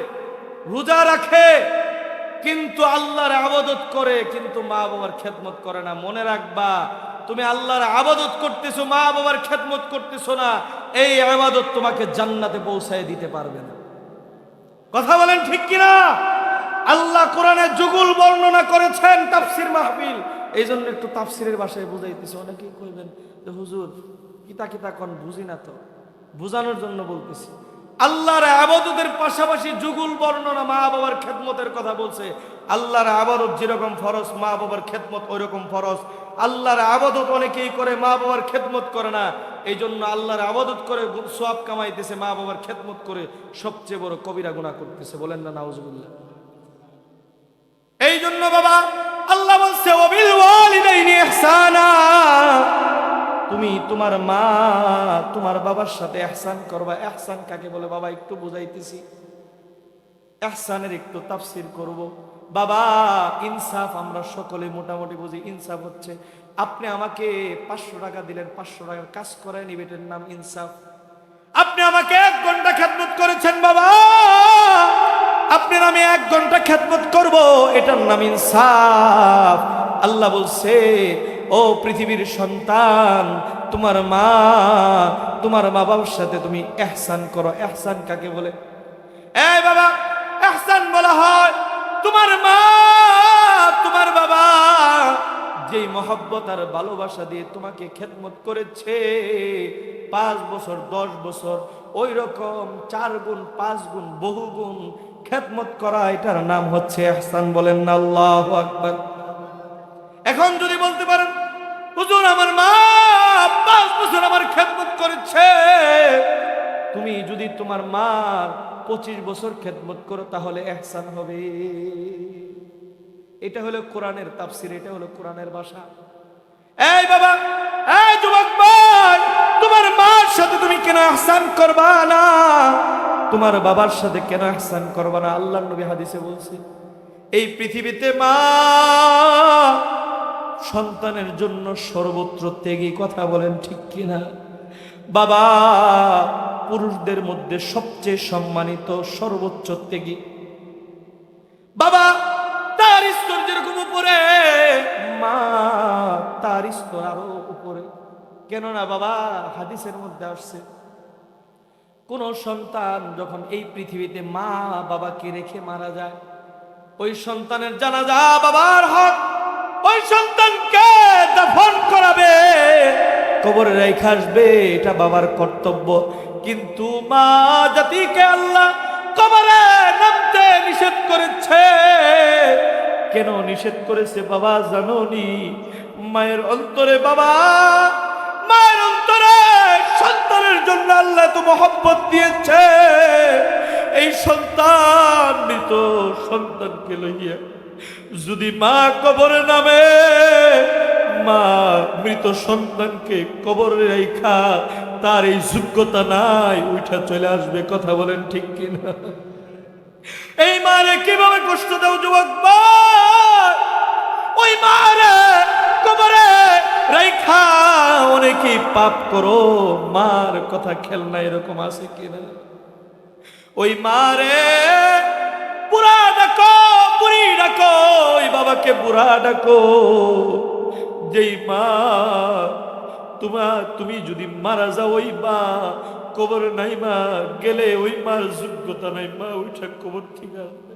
রোজা রাখে, কিন্তু আল্লাহর ইবাদত করে কিন্তু মা বাবার খেদমত করে না। মনে রাখবা, তুমি আল্লাহর ইবাদত করতেছো, মা বাবার খেদমত করতেছো না, এই ইবাদত তোমাকে জান্নাতে পৌঁছায় দিতে পারবে না। কথা বলেন ঠিক কিনা? আল্লাহ কোরআনে যুগল বর্ণনা করেছেন, তাফসীর মাহফিল। এই জন্য একটু তাফসীরের ভাষায় বুঝাইতেছি। অনেকেই কইবেন যে হুজুর কিতা কিতা কোন বুঝি না, তো বুঝানোর জন্য বলতেছি। আল্লাহর ইবাদতের পাশাপাশি যুগল বর্ণনা মা বাবার খেদমতের কথা বলছে। আল্লাহর ইবাদত যেরকম ফরজ, মা বাবার খেদমত ওইরকম ফরজ। আল্লাহর ইবাদত অনেকেই করে, মা বাবার খেদমত করে না। এই জন্য আল্লাহর ইবাদত করে সওয়াব কামাইতেছে, মা বাবার খেদমত করে সবচেয়ে বড় কবিরা গুনাহ করতেছে। বলেন না নাউজুবিল্লাহ? এই জন্য বাবা, আল্লাহ বলছে ওয়াবিল ওয়ালিদাইনি ইহসানা, তুমি তোমার মা তোমার বাবার সাথে ইহসান করবা। ইহসান কাকে বলে বাবা একটু বুঝাইতেছি। ইহসানের একটু তাফসীর করব বাবা। ইনসাফ আমরা সকলে মোটামুটি বুঝি। ইনসাফ হচ্ছে আপনি আমাকে 500 টাকা দিলেন, 500 টাকার কাজ করে নিবেন, এটার নাম ইনসাফ। আপনি আমাকে 1 ঘন্টা খেদমত করেছেন বাবা, আপনার আমি 1 ঘন্টা খেদমত করব, এটার নাম ইনসাফ। আল্লাহ বলছে ও পৃথিবীর সন্তান, তোমার মা তোমার বাবার সাথে তুমি ইহসান করো। ইহসান কাকে বলে? এই বাবা, ইহসান বলা হয় তোমার মা তোমার বাবা যেই মহব্বত আর ভালোবাসা দিয়ে তোমাকে খেদমত করেছে 5 বছর 10 বছর, ওই রকম 4 গুণ 5 গুণ বহু গুণ খেদমত করা, এটার নাম হচ্ছে ইহসান। বলেন না আল্লাহু আকবার। এখন যদি বলতে পারেন হুজুর আমার মা 5 বছর আমার খেদমত করেছে, তুমি যদি তোমার মার 25 বছর খেদমত করো তাহলে ইহসান হবে। এটা হলো কোরআনের তাফসীর, এটা হলো কোরআনের ভাষা। এই বাবা, এই যুবক ভাই, তোমার মার সাথে তুমি কেন ইহসান করবা না? তোমার বাবার সাথে কেন ইহসান করবা না? আল্লাহর নবী হাদিসে বলছে এই পৃথিবীতে মা সন্তানের জন্য সর্বত্র ত্যাগী। কথা বলেন ঠিক কিনা? বাবা পুরুষদের মধ্যে সবচেয়ে সম্মানিত, সর্বোচ্চ ত্যাগী। বাবা তার স্তর যেরকম উপরে, মা তার স্তর আরো উপরে। কেননা বাবা হাদিসের মধ্যে আসছে কোন সন্তান যখন এই পৃথিবীতে মা বাবাকে রেখে মারা যায়, ওই সন্তানের জানাজা বাবার হক, ওই সন্তানকে দাফন করাবে, কবরে রেখে আসবে, এটা বাবার কর্তব্য। কিন্তু মা জাতিকে আল্লাহ কবরে নামতে নিষেধ করেছে। কেন নিষেধ করেছে বাবা জানোনি? মায়ের অন্তরে বাবা, মায়ের অন্তরে সন্তানের জন্য আল্লাহ তো মহব্বত দিয়েছে। এই সন্তান মৃত সন্তানকে লইয়া যদি মা কবরে নামে, মা মৃত সন্তানকে কবরে রাইখা তার এই যোগ্যতা নাই, উঠা চলে আসবে। কথা বলেন ঠিক কিনা? এই মারে কিভাবে কষ্ট দাও যুবক ভাই? ওই মারে কবরে রাইখা অনেকেই পাপ করো, মার কথা খেলনা এরকম আছে কিনা? ওই মারে বুড়া ডাকো, বুড়ি ডাকো, ওই বাবাকে বুড়া ডাকো। যেই মা তুমি যদি মারা যাও, ওই মা কবর নাই, মা গেলে ওই মার যোগ্যতা নাই, মা ওইটা কবর থেকে আসবে।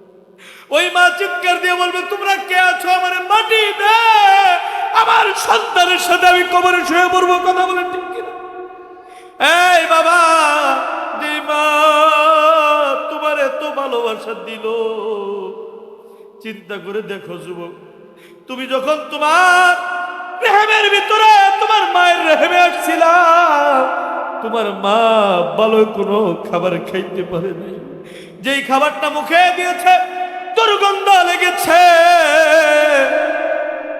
ওই মা চিৎকার দিয়ে বলবে তোমরা কে আছো, আমার মাটি দে, আমার সন্তানের সাথে আমি কবরে শুয়ে পড়বো। কথা বলে ঠিক কিনা? এই বাবা, যে মা তোমার এত ভালোবাসা দিল, চিন্তা করে দেখো যুবক, তুমি যখন তোমার রেহেমের ভিতরে তোমার মায়ের রেহেমে আসছিলা, তোমার মা ভালো কোনো খাবার খাইতে পারে নাই। যেই খাবারটা মুখে দিয়েছে দুর্গন্ধ লেগেছে,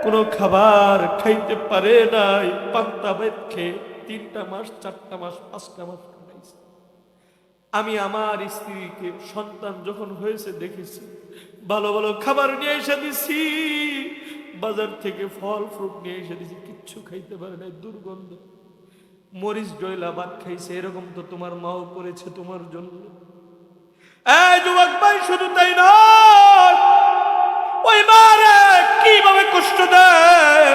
কোনো খাবার খাইতে পারে নাই, পান্তা ভাত খেয়ে 3টা মাস 4টা মাস 5টা মাস কাটাইছে। আমি আমার স্ত্রীকে সন্তান যখন হয়েছে দেখেছি, ভালো ভালো খাবার নিয়ে এসে দিছি, বাজার থেকে ফল ফ্রুট নিয়ে এসে দিছি, কিচ্ছু খাইতে পারে নাই, দুর্গন্ধ। মরিচ ডয়লা ভাত খাইছে। এরকম তো তোমার মাও করেছে তোমার জন্য। এই যুবক ভাই, শুধু তাই নয়, ওই মারে কিভাবে কষ্ট দেয়।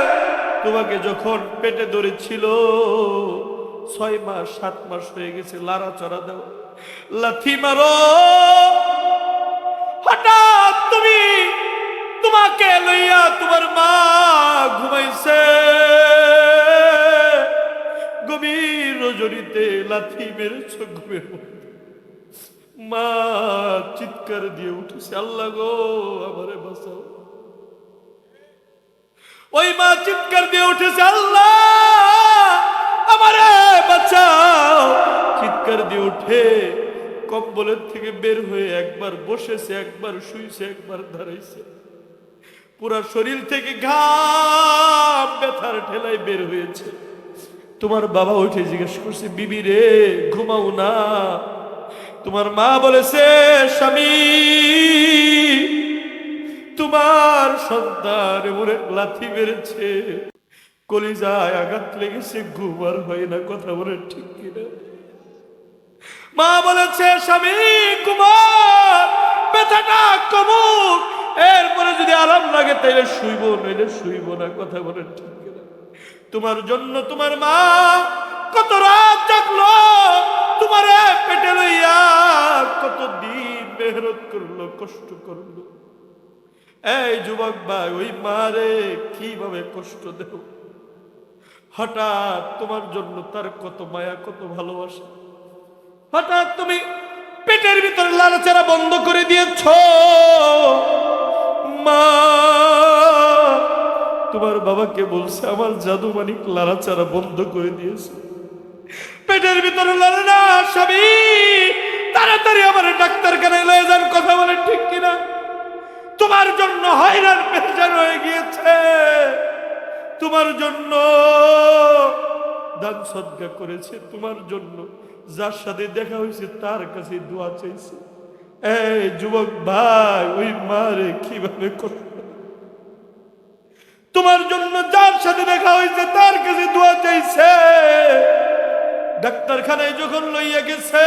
তোমাকে যখন পেটে ধরেছিল 6 মাস 7 মাস হয়ে গেছে, লাড়াচড়া দাও, লাথি মারো, হঠাৎ তোমাকে লইয়া তোমার মা ঘুমাইছে, গভীর রজনীতে লাথি মেরেছ ঘুমের মধ্যে। মা চিৎকার দিয়ে উঠেছে, আল্লাহ গো আমারে বাঁচাও। ওই মা চিৎকার দিয়ে উঠেছে, আল্লাহ আমারে বাঁচাও। চিৎকার দিয়ে উঠে কম্বলের থেকে বের হয়ে একবার বসেছে, একবার শুইছে, একবার দাঁড়াইছে। পুরা শরীর থেকে ঘাম ব্যথার ঠেলায় বের হয়েছে। তোমার বাবা উঠে জিজ্ঞেস করছে, বিবি রে ঘুমাও না? তোমার মা বলেছে, স্বামী তোমার সন্তান ওরে লাথি মেরেছে, কলিজায় আঘাত লেগেছে, ঘুম আর হয় না। কথা বলে ঠিক কিনা? মা বলেছে, স্বামী কুমার ব্যথাটা কমুক, এরপরে যদি আরাম লাগে তাইলে শুইব, নইলে শুইব না। কথা বলে ঠিক কিনা? তোমার জন্য তোমার মা কত রাত জাগলো, তোমারে পেটে লইয়া কত দিন মেহনত করলো, কষ্ট করলো। এই যুবক ভাই, ওই মারে কিভাবে কষ্ট দেও? হঠাৎ তোমার জন্য তার কত মায়া, কত ভালোবাসা, হঠাৎ তুমি পেটের ভিতরে লাড়াচাড়া বন্ধ করে দিয়েছ। মা তোমার বাবাকে বলছে আমার জাদু মানিক লাড়াচাড়া বন্ধ করে দিয়েছে, পেটের ভিতরে লড়ে না। স্বামী তাড়াতাড়ি আমার ডাক্তারখানায় লয়ে যান, কথা বলেন ঠিক কিনা? তোমার জন্য হয়রান পেরেশান হয়ে গিয়েছে, তোমার জন্য দান সদকা করেছে, তোমার জন্য যার সাথে দেখা হয়েছে তার কাছে দোয়া চাইছে। এই যুবক ভাই, ওই মারে কিভাবে করবে? তোমার জন্য যার সাথে দেখা হয়েছে তার কাছে দোয়া চাইছে। ডাক্তারখানায় যখন লইয়া গেছে,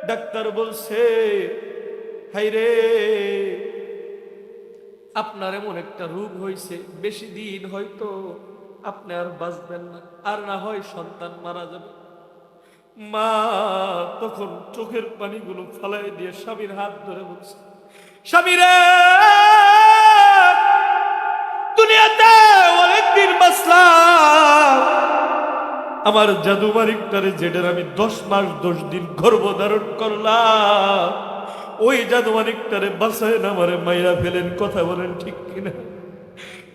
ডাক্তার বলছে হাইরে আপনার এমন একটা রোগ হয়েছে, বেশি দিন হয়তো আপনি আর বাঁচবেন না, আর না হয় সন্তান মারা যাবে। মা তখন চোখের পানিগুলো ফালাই দিয়ে স্বামীর হাত ধরে বলছে, স্বামীরে দুনিয়াতে অনেকদিন বাঁচলাম, আমার জাদু মালিকটারে যেটার আমি 10 মাস 10 দিন গর্ভধারণ করলাম, ওই জাদু মালিকটারে বাঁচায় না আমারে মাইরা ফেলেন, কথা বলেন ঠিক কিনা?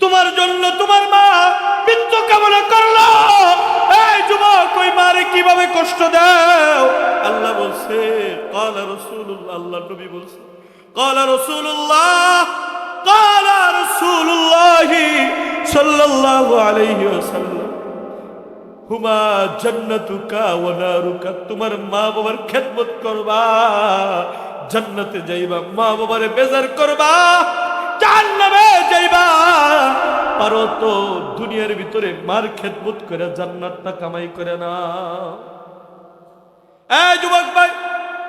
তোমার জন্য তোমার মা মৃত্যু কামনা করলো। এই যুবক, ওই মারে কিভাবে কষ্ট দাও? আল্লাহ বলছে ক্বালা রাসূলুল্লাহ, আল্লাহ নবী বলছে ক্বালা রাসূলুল্লাহ, ক্বালা রাসূলুল্লাহ সাল্লাল্লাহু আলাইহি ওয়াসাল্লাম হুমা জান্নাতুকা ওয়া নারুকা। তোমার মা বাবার খেদমত করবা, জান্নাতে যাইবা। মা বাবারে বেজার করবা, জান্নাতে যাইবা। পারো তো দুনিয়ার ভিতরে মার খেদমত করে জান্নাতটা কামাই করে না। এই যুবক ভাই,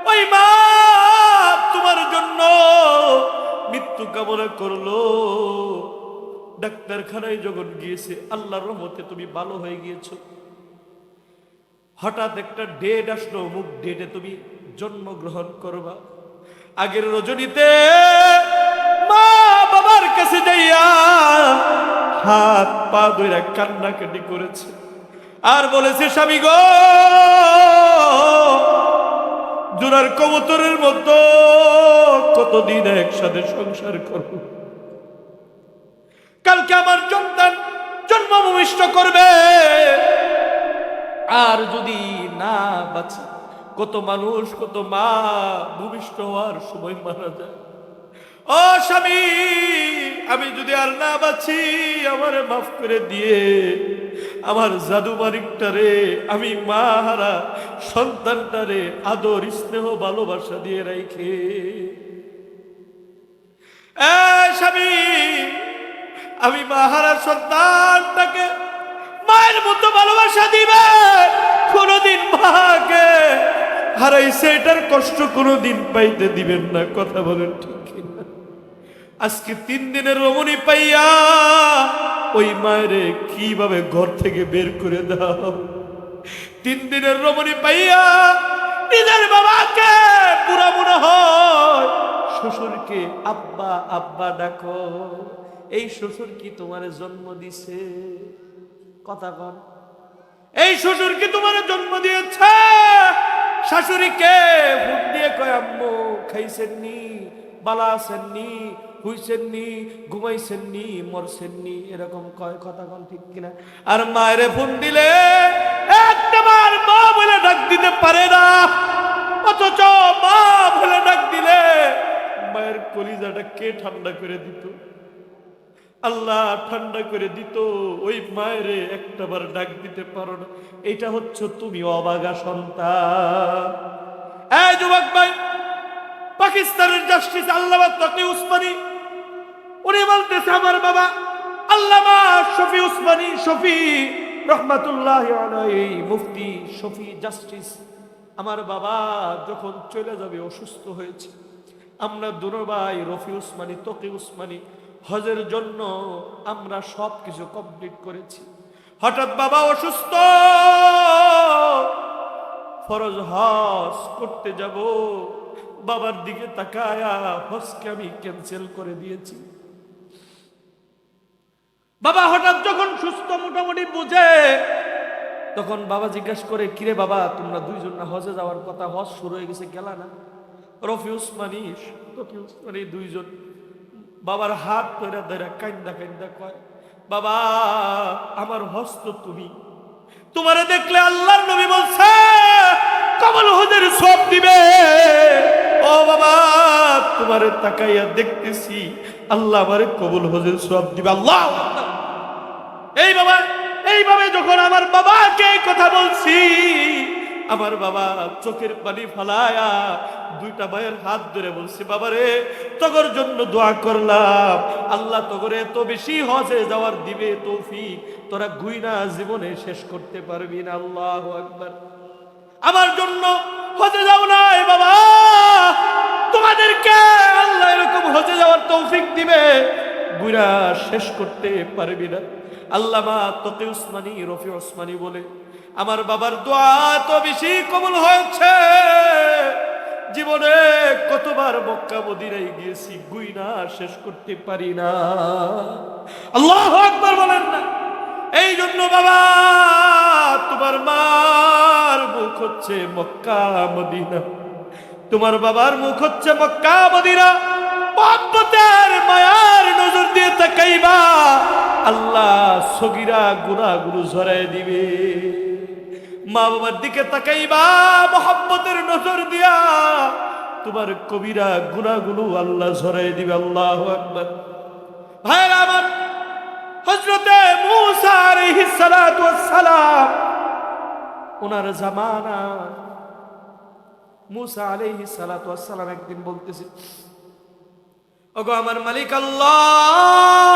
ওই মা তোমার জন্য মৃত্যু কামনা করলো। ডাক্তারখানায় যখন গিয়েছে, আল্লাহর রহমতে তুমি ভালো হয়ে গিয়েছো। হঠাৎ একটা ডেট আসলো, অমুক ডেটে তুমি জন্মগ্রহণ করবা। আগের রজনীতে মা বাবার কাছে যাইয়া হাত পা ধরে কান্নাকাটি করেছে, আর বলেছে স্বামী গো, জোড়ার কবুতরের মতো কতদিন একসাথে সংসার করব, কালকে আমার সন্তান জন্ম ভূমিষ্ঠ করবে, আর যদি না বাঁচে, কত মানুষ কত মা ভূমিষ্ঠ হওয়ার সময় মারা যায়। ও স্বামী, আমি যদি আর না বাঁচি, আমারে মাফ করে দিয়ে আমার জাদু মালিকটারে, আমি মা হারা সন্তানটারে আদর স্নেহ ভালোবাসা দিয়ে রাখে। স্বামী, আমি মা হারা সন্তানটাকে মায়ের মতো ভালোবাসা দিবে। কোনদিন মাকে হারাইছে এটার কষ্ট কোনদিন পাইতে দিবেন না, কথা বলেন ঠিক কিনা? আজকে 3 দিনের রমণী পাইয়া ওই মায়েরে কিভাবে ঘর থেকে বের করে দাও। 3 দিনের রমণী পাইয়া নিজের বাবাকে পুরা মনে হয়, শ্বশুরকে আব্বা আব্বা ডাকো। এই শ্বশুর কি তোমার জন্ম দিছে? কথা কন, এই শ্বশুর কি তোমার জন্ম দিয়েছে? শাশুড়িকে ভোট দিয়ে কয় আম্মু খাইছেননি, বালা আছেননি, হুইছেননি, ঘুমাইছেননি, মরছেননি, এরকম কয়, কথা কন ঠিক কিনা? আর মায়ের ফোন দিলে একটাবার মা বলে ডাক দিতে পারে না, অথচ মা বলে ডাক দিলে মায়ের কলিজাটা কে ঠান্ডা করে দিত? আল্লাহ ঠান্ডা করে দিত। ওই মায়েরে একটাবার ডাক দিতে পারো না, এটা হচ্ছে তুমি অবাগা সন্তান। এই যুবক ভাই, পাকিস্তানের জাস্টিস আল্লামা তকি উসমানী উনি বলতেছে, আমার বাবা আল্লামা শফি উসমানী, শফি রহমাতুল্লাহ আলাইহি, মুফতি শফি জাস্টিস, আমার বাবা যখন চলে যাবে, অসুস্থ হয়েছে, আমরা দুনো ভাই রফি উসমানী, তকি উসমানী হজের জন্য আমরা সব কিছু কমপ্লিট করেছি। হঠাৎ বাবা অসুস্থ, ফরজ হজ করতে যাব, বাবার দিকে তাকায়া হজকে আমি ক্যান্সেল করে দিয়েছি। বাবা হঠাৎ যখন সুস্থ মোটামুটি বুঝে, তখন বাবা জিজ্ঞাসা করে, কিরে বাবা, তোমরা দুইজন না হজে যাওয়ার কথা, হজ শুরু হয়ে গেছে, গেলা না? রফি উসমানী দুইজন বাবার হাত ধরে ধরে কান্দা কান্দা কয়, বাবা আমার হজ তো তুমি, তোমারে দেখলে আল্লাহর নবী বলছে কবুল হজের সব দিবে। ও বাবা তোমারে তাকাইয়া দেখতেছি, আল্লাহ আমারে কবুল হজের সব দিবে। আল্লাহ এইভাবে যখন আমার বাবাকে এই কথা বলছি, আমার বাবা চোখের পানি ফালায়া দুইটা ভাইয়ের হাত ধরে বলছি, বাবা রে তোর জন্য দোয়া করলাম, আল্লাহ তোরে এত বেশি হজে যাওয়ার দিবে তৌফিক, তোরা গুইনা জীবনে শেষ করতে পারবি না। আল্লাহু আকবার। আমার জন্য হজে যাও নাই বাবা, তোমাদেরকে আল্লাহ এরকম হজে যাওয়ার তৌফিক দিবে, গুইনা শেষ করতে পারবি না। আল্লামা তকি উসমানী, রফি উসমানী বলে, আমার বাবার দোয়া তো বেশি কবুল হয়েছে, জীবনে কতবার মক্কা মদিনায় গিয়েছি, গুইনা শেষ করতে পারি না। আল্লাহু আকবার বলেন না। এই জন্য বাবা তোমার মার মুখ হচ্ছে মক্কা মদিনা, তোমার বাবার মুখ হচ্ছে মক্কা মদিনা, মহব্বতের মায়ার নজর দিয়ে তাকাইবা, আল্লাহ সগীরা গুনাহগুলো ঝরায় দিবে। মা বাবার দিকে তাকাইবা মহব্বতের নজর দিয়া, তোমার কবিরা গুনাহগুলো আল্লাহ ঝরায় দিবে। আল্লাহু আকবার। ভাইরা আমার, হযরতে মূসা আলাইহিস সালাতু ওয়াস সালাম, ওনার জামানা, মূসা আলাইহিস সালাতু ওয়াস সালাম একদিন বলতেছে, ওগো আমার মালিক আল্লাহ,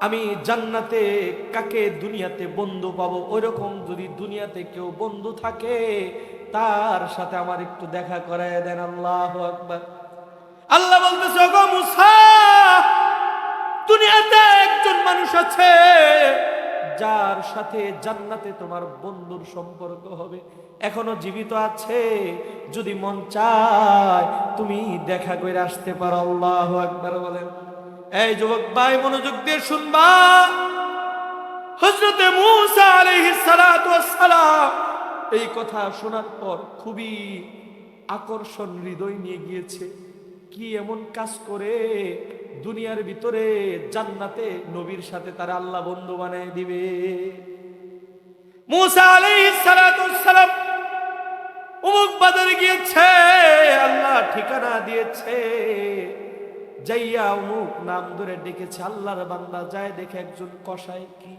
আমি জান্নাতে কাকে দুনিয়াতে বন্ধু পাবো, ওইরকম যদি দুনিয়াতে কেউ বন্ধু থাকে তার সাথে আমার একটু দেখা করায় দেন। আল্লাহু আকবার। আল্লাহ বলতেছে, ওগো মূসা, দুনিয়াতে একজন মানুষ আছে যার সাথে জান্নাতে তোমার বন্ধুর সম্পর্ক হবে, এখনো জীবিত আছে, যদি মন চায় তুমি দেখা করে আসতে পারো। আল্লাহু আকবার বলেন। এই যুবক ভাই মনোযোগ দিয়ে শুনবা, হযরতে মূসা আলাইহিস সালাতু ওয়াস সালাম এই কথা শোনার পর খুবই আকর্ষণ হৃদয় নিয়ে গিয়েছে। কি এমন কাজ করে দুনিয়ার ভিতরে জান্নাতে নবীর সাথে তারা আল্লাহ বন্ধু বানায় দিবে। মূসা আলাইহিস সালাতু ওয়াস সালাম অমুক বাজারে গিয়েছে, আল্লাহ ঠিকানা দিয়েছে, যাইয়া অমুক নাম ধরে ডেকেছে, আল্লাহর বান্দা যায় দেখে একজন কসাই, কি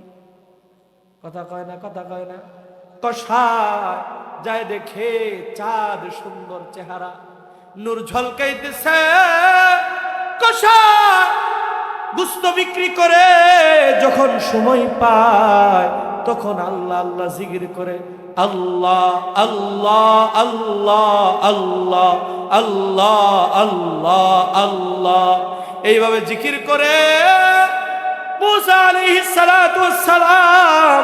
কথা কয় না, কথা কয় না, কসাই যায় দেখে চাঁদ সুন্দর চেহারা, নূর ঝলকাইতেছে, কসাই গোশত বিক্রি করে যখন সময় পায় তখন আল্লাহ আল্লাহ জিকির করে, আল্লাহ আল্লাহ আল্লাহ আল্লাহ আল্লাহ আল্লাহ আল্লাহ, এইভাবে জিকির করে মূসা আলাইহিস সালাতু ওয়াস সালাম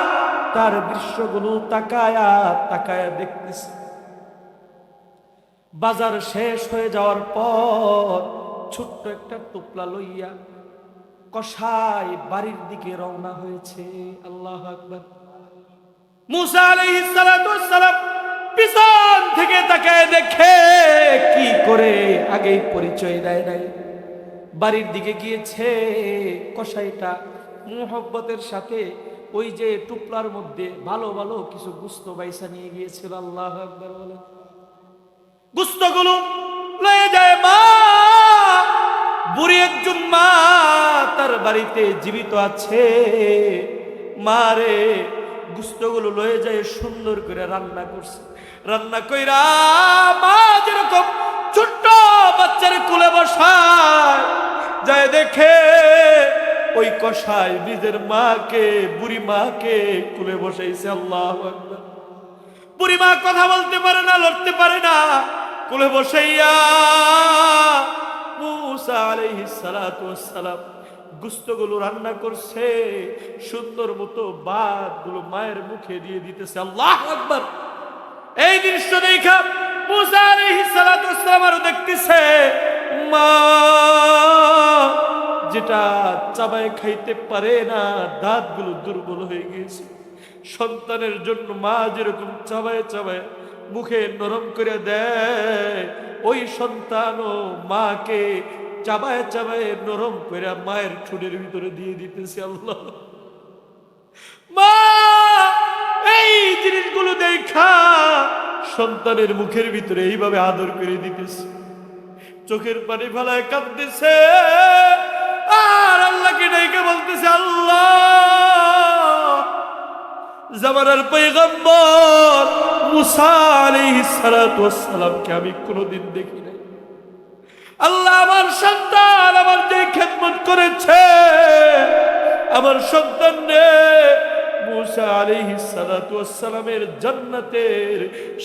তার দৃশ্যগুলো তাকায়া তাকায়া দেখতেছে। বাজার শেষ হয়ে যাওয়ার পর ছোট্ট একটা টুপলা লইয়া কসাই বাড়ির দিকে রওনা হয়েছে। আল্লাহু আকবার। মূসা আলাইহিস সালাতু ওয়াস সালাম পিছন থেকে তাকায় দেখে, কি করে আগেই পরিচয় দেয় নাই, বাড়ির দিকে গিয়েছে, কসাইটা মুহাব্বতের সাথে ওই যে টুপলার মধ্যে ভালো ভালো কিছু গোশত বাইসা নিয়ে গিয়েছিল। আল্লাহু আকবার বলে, গোশতগুলো লয়ে যায় মা, বুড়ি একজন মা তার বাড়িতে জীবিত আছে, মা রে গোশতগুলো লয়ে যায় সুন্দর করে রান্না করছে, রান্না কইরা মা যেরকম ছোট্ট বাচ্চার কোলে বসায়, যায় দেখে ওই কসাই নিজের মাকে, বুড়ি মাকে কোলে বসাইছে। আল্লাহু আকবার। বুড়ি মা কথা বলতে পারে না, লড়তে পারে না, কোলে বসাইয়া মুসা আলাইহিস সালাতু ওয়াস সালাম গুস্তগুলো রান্না করছে, সুন্দর মতো ভাতগুলো মায়ের মুখে দিয়ে দিতেছে। আল্লাহু আকবার। এই দৃশ্য দেখা মুসা আলাইহিস সালাতু ওয়াস সালাম আরো দেখতেছে মা যেটা চাবায় খাইতে পারে না, দাঁতগুলো দুর্বল হয়ে গেছে। সন্তানের জন্য মা যেরকম চাবায় চাবায় মুখে নরম করে দেয়, ওই সন্তানও মাকে চাবায় চাবায় নরম করে মায়ের ঠোঁটের ভিতরে দিয়ে দিতেছে। আল্লাহ, মা এই জিনিসগুলো দেখা সন্তানের মুখের ভিতরে এইভাবে আদর করে দিতেছে, চোখের পানি ফেলায় কাঁদতেছে আর আল্লাহকে ডেকে বলতেছে, আল্লাহ জামানার পয়গম্বর মুসা আলাইহিস সালাতু ওয়াস সালামকে আমি কোনোদিন দেখি নাই। আল্লাহ আমার সন্তান আমার যে খেদমত করেছে, আমার সন্তান রে মুসা আলাইহিস সালাতু ওয়াস সালামের জান্নাতের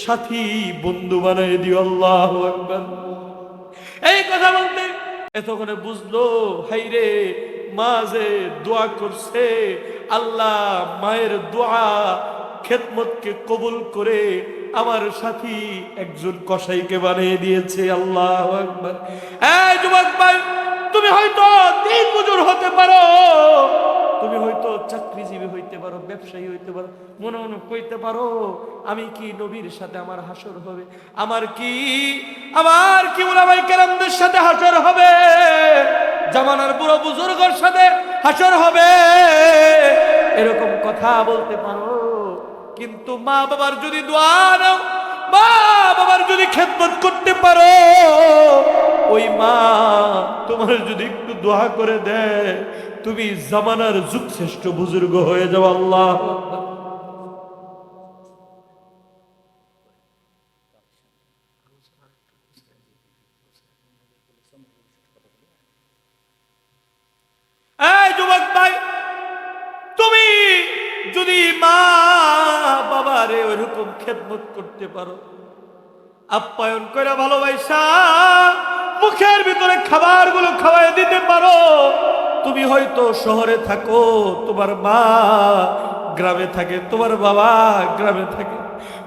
সাথী বন্ধু বানায় দিও। আল্লাহু আকবার। এই কথা বলতে এতক্ষণে বুঝলো, হাইরে মা যে দোয়া করছে, আল্লাহ মায়ের দোয়া খেদমতকে কবুল করে আমার সাথী একজন কসাইকে বানিয়ে দিয়েছে। আল্লাহু আকবার। এই যুবক ভাই, তুমি হয়তো দিন মজুর হতে পারো, তুমি হয়তো চাকরিজীবী হইতে পারো, ব্যবসায়ী হইতে পারো, মনে মনে কইতে পারো আমি কি নবীর সাথে আমার হাসর হবে, আমার কি উলামায়ে কেরামদের সাথে হাসর হবে, জামানার বুড়ো বুজুর্গের সাথে হাসর হবে, এরকম কথা বলতে পারো। কিন্তু মা বাবার যদি দোয়া নাও, মা বাবার যদি খেদমত করতে পারো, ওই মা তোমার যদি একটু দোয়া করে দেয়, তুমি জামানার যুগ শ্রেষ্ঠ বুজুর্গ হয়ে যাও। আল্লাহ, এই যুবক ভাই, তুমি যদি মা বাবারে ওইরকম খেদমত করতে পারো, আপ্যায়ন করে ভালোবাসা মুখের ভিতরে খাবারগুলো খাওয়াই দিতে পারো, তুমি হয়তো শহরে থাকো, তোমার মা গ্রামে থাকে, তোমার বাবা গ্রামে থাকে,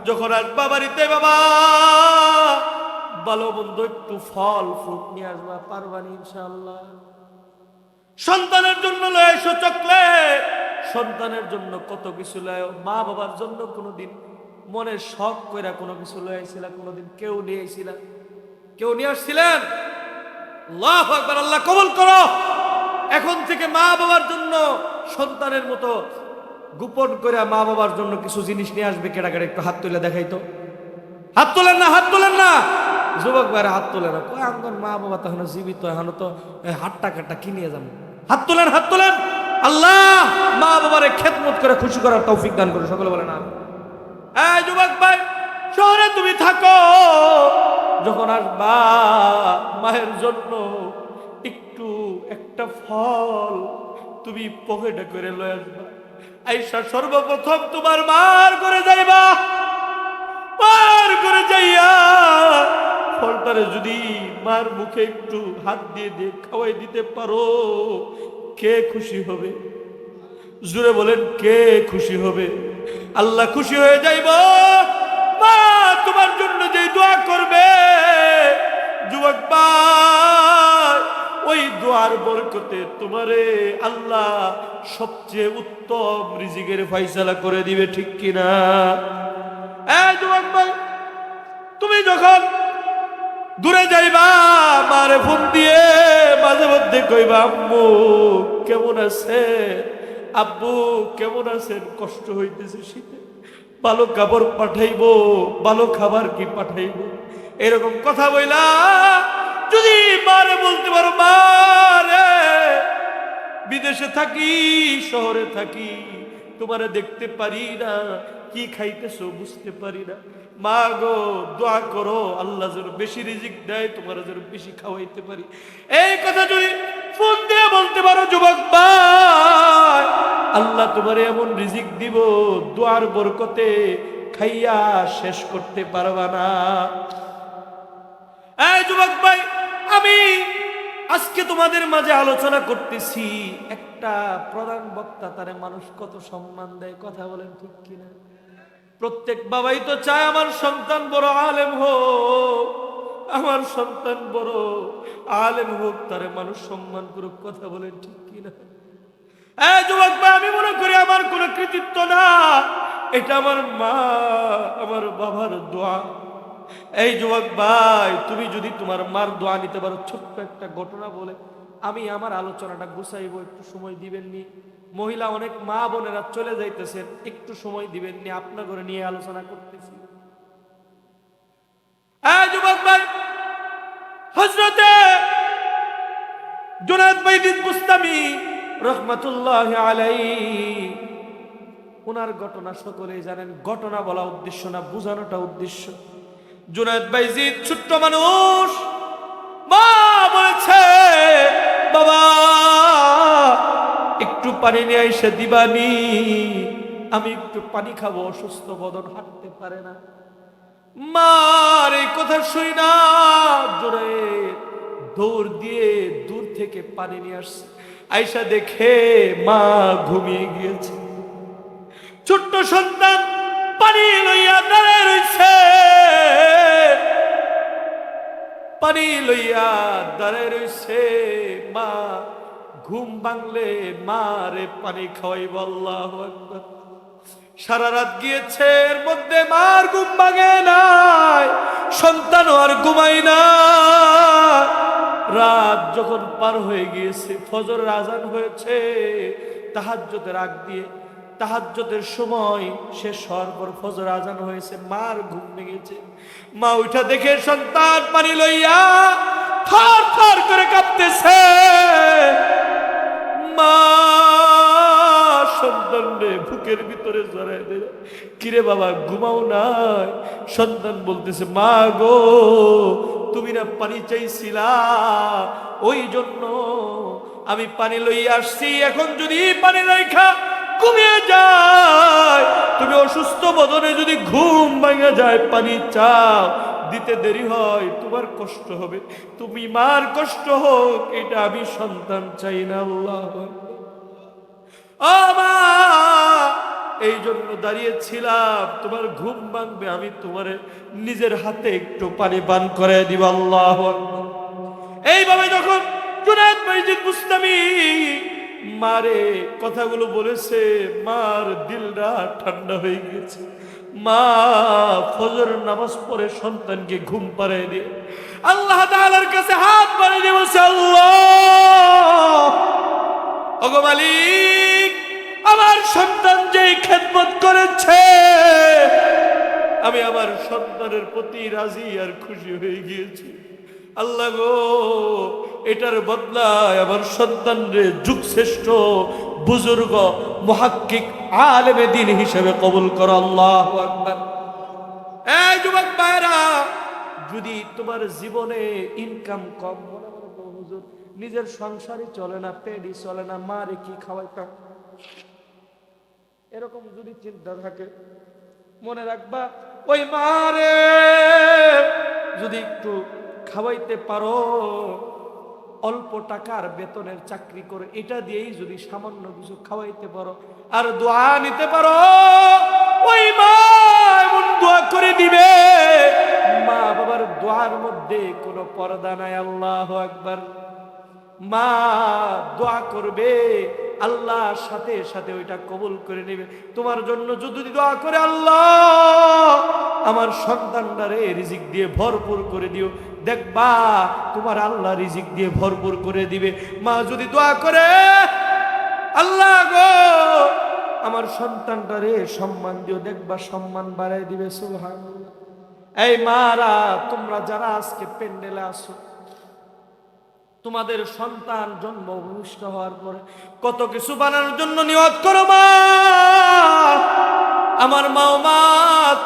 যখন আসবা বাড়িতে বাবা ভালো মন্দ একটু ফল ফ্রুট নিয়ে আসবা, পারবানি ইনশাআল্লাহ। সন্তানের জন্য লয় এসো চকলেট, সন্তানের জন্য কত কিছু লয়। মা বাবার জন্য কোনোদিন মনে শখ কইরা কোনো কিছু লয় আইছিলা? কোনোদিন কেউ নিয়ে আইছিলা? কেউ নিয়ে আসছিলেন? আল্লাহু আকবার। আল্লাহ কবুল করো। এখন থেকে মা বাবার জন্য সন্তানের মতো গোপন করে মা বাবার জন্য কিছু জিনিস নিয়ে আসবে। কেডা কেডা একটু হাত তুলে দেখাই তো। হাত তোলেন না, হাত তোলেন না, যুবক ভাইরা হাত তোলে না। কয় আমগন মা বাবা তখন জীবিত, এখন তো হাট্টা কাট্টা কিনিয়ে যাবো। হাত তোলেন, হাত তোলেন। আল্লাহ মা বাবারে খেদমত করে খুশি করার তৌফিক দান করে। সকলে বলে না। এই যুবক ভাই, শহরে তুমি থাকো, যখন আসবা মায়ের জন্য একটু একটা ফল তুমি পকেটে করে লয়ে আসবা। আইসা সর্বপ্রথম তোমার মার করে যাইবা, মার করে যাইয়া ফলটারে যদি মার মুখে একটু হাত দিয়ে দিয়ে খাওয়াই দিতে পারো, কে খুশি হবে? জোরে বলেন, কে খুশি হবে? আল্লাহ খুশি হয়ে যাইব। মা তোমার জন্য যে দোয়া করবে যুবক ভাই, ওই দোয়ার বরকতে তোমারে আল্লাহ সবচেয়ে উত্তম রিজিকের ফয়সালা করে দিবে, ঠিক কিনা? এই যুবক ভাই, তুমি যখন দূরে যাইবা মারে ফোন দিয়ে মাঝে মধ্যে কইবা, আম্মু কেমন আছে, আব্বু কেমন আছেন, কষ্ট হইতেছে শীতে, ভালো কাপড় পাঠাইবো, ভালো খাবার কি পাঠাইবো, এরকম কথা বইলা যদি মারে বলতে পারো, মারে বিদেশে থাকি শহরে থাকি তোমারে দেখতে পারি না, কি খাইতেছো বুঝতে পারি না, মা গো দোয়া করো আল্লাহ যেন বেশি রিজিক দেয়, তোমার যেন বেশি খাওয়াইতে পারি। এই কথা যদি ফোন দিয়ে বলতে পারো যুবক ভাই, আল্লাহ তোমারে এমন রিজিক দিব দোয়ার বরকতে খাইয়া শেষ করতে পারবা না। এই যুবক ভাই, আমি আজকে তোমাদের মাঝে আলোচনা করতেছি, একটা প্রধান বক্তা তারে মানুষ কত সম্মান দেয়, কথা বলেন ঠিক কিনা? প্রত্যেক বাবাই তো চায় আমার সন্তান বড় আলেম হোক, আমার সন্তান বড় আলেম হোক, তারে মানুষ সম্মান করুক, কথা বলেন ঠিক কিনা? এই যুবক ভাই, আমি মনে করি আমার কোনো কৃতিত্ব না, এটা আমার মা আমার বাবার দোয়া। এই যুবক ভাই, তুমি যদি তোমার মার দোয়া নিতে পারো, ছোট্ট একটা ঘটনা বলে আমি আমার আলোচনাটা গুছাইবো, একটু সময় দিবেননি? মহিলা অনেক মা বোনেরা চলে যাইতেছেন, একটু সময় দিবেননি? আপনার ঘরে নিয়ে আলোচনা করতেছি। এই যুবক ভাই, হযরতে জুনায়েদ বাইজিদ বুস্তামি রহমাতুল্লাহি আলাইহি, ওনার ঘটনা সকলেই জানেন। ঘটনা বলা উদ্দেশ্য না, বোঝানোটা উদ্দেশ্য। জুনায়েদ বাইজিদ ছোট্ট মানুষ, মা বলেছে বাবা একটু পানি নিয়ে এসে দিবানি, আমি একটু পানি খাবো, অসুস্থ বদন, হাঁটতে পারে না। মার এই কথা শুই না জোরে দৌড় দিয়ে দূর থেকে পানি নিয়ে আসছে। আয়সা দেখে মা ঘুমিয়ে গিয়েছে, ছোট্ট সন্তান পানি লইয়া দাঁড়ায় রইছে, পানি লইয়া দাঁড়ায় রইছে। মা ঘুম ভাঙলে মারে পানি খাওয়াইব, আল্লাহু আকবার। সারা রাত গিয়েছে, এর মধ্যে মার ঘুম ভাঙে নাই, সন্তানও আর ঘুমাই না। রাত যখন পার হয়ে গিয়েছে, ফজরের আজান হয়েছে, তাহাজ্জুদের আগ দিয়ে তাহাজ্জুদের সময় শেষ হওয়ার পর ফজর আজান হয়েছে, মার ঘুম ভেঙেছে। মা উঠা দেখে সন্তান পানি লইয়া থর থর করে কাঁপতেছে। মা সন্তানরে বুকের ভিতরে জড়ায় দিল, কিরে বাবা ঘুমাও নাই? সন্তান বলতেছে, মা গো তুমি না পানি চাইছিলা, ওই জন্য আমি পানি লইয়া আসছি। এখন যদি পানি রাইখা ঘুমিয়ে যায়, তুমি অসুস্থ বদনে যদি ঘুম ভাঙা যায়, পানি চাও, দিতে দেরি হয়, তোমার কষ্ট হবে। তুমি মার কষ্ট হোক, এটা আমি সন্তান চাই না। আল্লাহু আমা এই জন্য দাঁড়িয়েছিলাম, তোমার ঘুম ভাঙবে, আমি তোমার নিজের হাতে একটু পানি পান করে দিব। আল্লাহু আকবার। এইভাবে যখন জুনায়েদ বাইজিদ বুস্তামি মারে কথাগুলো বলেছে, মার দিলটা ঠান্ডা হয়ে গিয়েছে। মা ফজর নামাজ পড়ে সন্তানকে ঘুম পাড়িয়ে দিয়ে আল্লাহ তাআলার কাছে হাত বাড়িয়ে দিয়ে বলছে, আল্লাহ ওগো মালিক, আমার সন্তান যেই খেদমত করেছে, আমি আমার সন্তানের প্রতি রাজি আর খুশি হয়ে গিয়েছি। আল্লাহ গো, এটার বদলায় আমার সন্তানরে যুগ শ্রেষ্ঠ বুজুর্গ মুহাক্কিক আলেমে দ্বীন হিসেবে কবুল করো। আল্লাহু আকবার। এই যুবক ভাইরা, যদি তোমার জীবনে ইনকাম কম, মনে মনে বলো, হুজুর নিজের সংসারই চলে না, পেটই চলে না, মারে কি খাওয়াইতাম, এরকম যদি চিন্তা থাকে, মনে রাখবা ওই মারে যদি একটু খাওয়াইতে পারো, অল্প টাকার বেতনের চাকরি করে এটা দিয়েই যদি সামান্য কিছু খাওয়াইতে পারো আর দোয়া নিতে পারো, ওই মা এমন দোয়া করে দিবে, মা বাবার দোয়ার মধ্যে কোনো পর্দা নাই। আল্লাহু আকবার। মা দোয়া করবে, আল্লাহ সাথে সাথে ওইটা কবুল করে নেবে। তোমার জন্য যদি দোয়া করে, আল্লাহ আমার সন্তানটারে রিজিক দিয়ে ভরপুর করে দিও, দেখবা তোমার আল্লাহ রিজিক দিয়ে ভরপুর করে দিবে। মা যদি দোয়া করে, আল্লাহ গো আমার সন্তানটারে সম্মান দিও, দেখবা সম্মান বাড়াই দিবে। সুবহানাল্লাহ। এই মারা, তোমরা যারা আজকে প্যান্ডেলে আসো, তোমাদের সন্তান জন্ম ভূমিষ্ঠ হওয়ার পরে কত কিছু বানানোর জন্য নিয়ত করো। মা আমার মাও মা,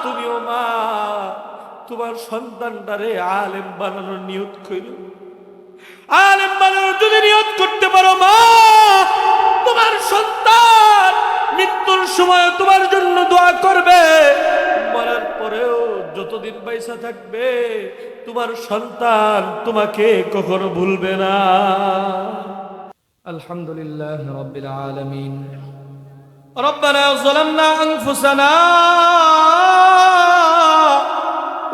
তুমিও মা, তোমার সন্তানটারে আলেম বানানোর নিয়ত করো। আলেম বানানোর যদি নিয়ত করতে পারো, মা তোমার সন্তান মৃত্যুর সময় তোমার জন্য দোয়া করবে, মরার পরেও যতদিন পয়সা থাকবে তোমার সন্তান তোমাকে কখনো ভুলবে না। আলহামদুলিল্লাহ রাব্বিল আলামিন। ربنا ظلمنا أنفسنا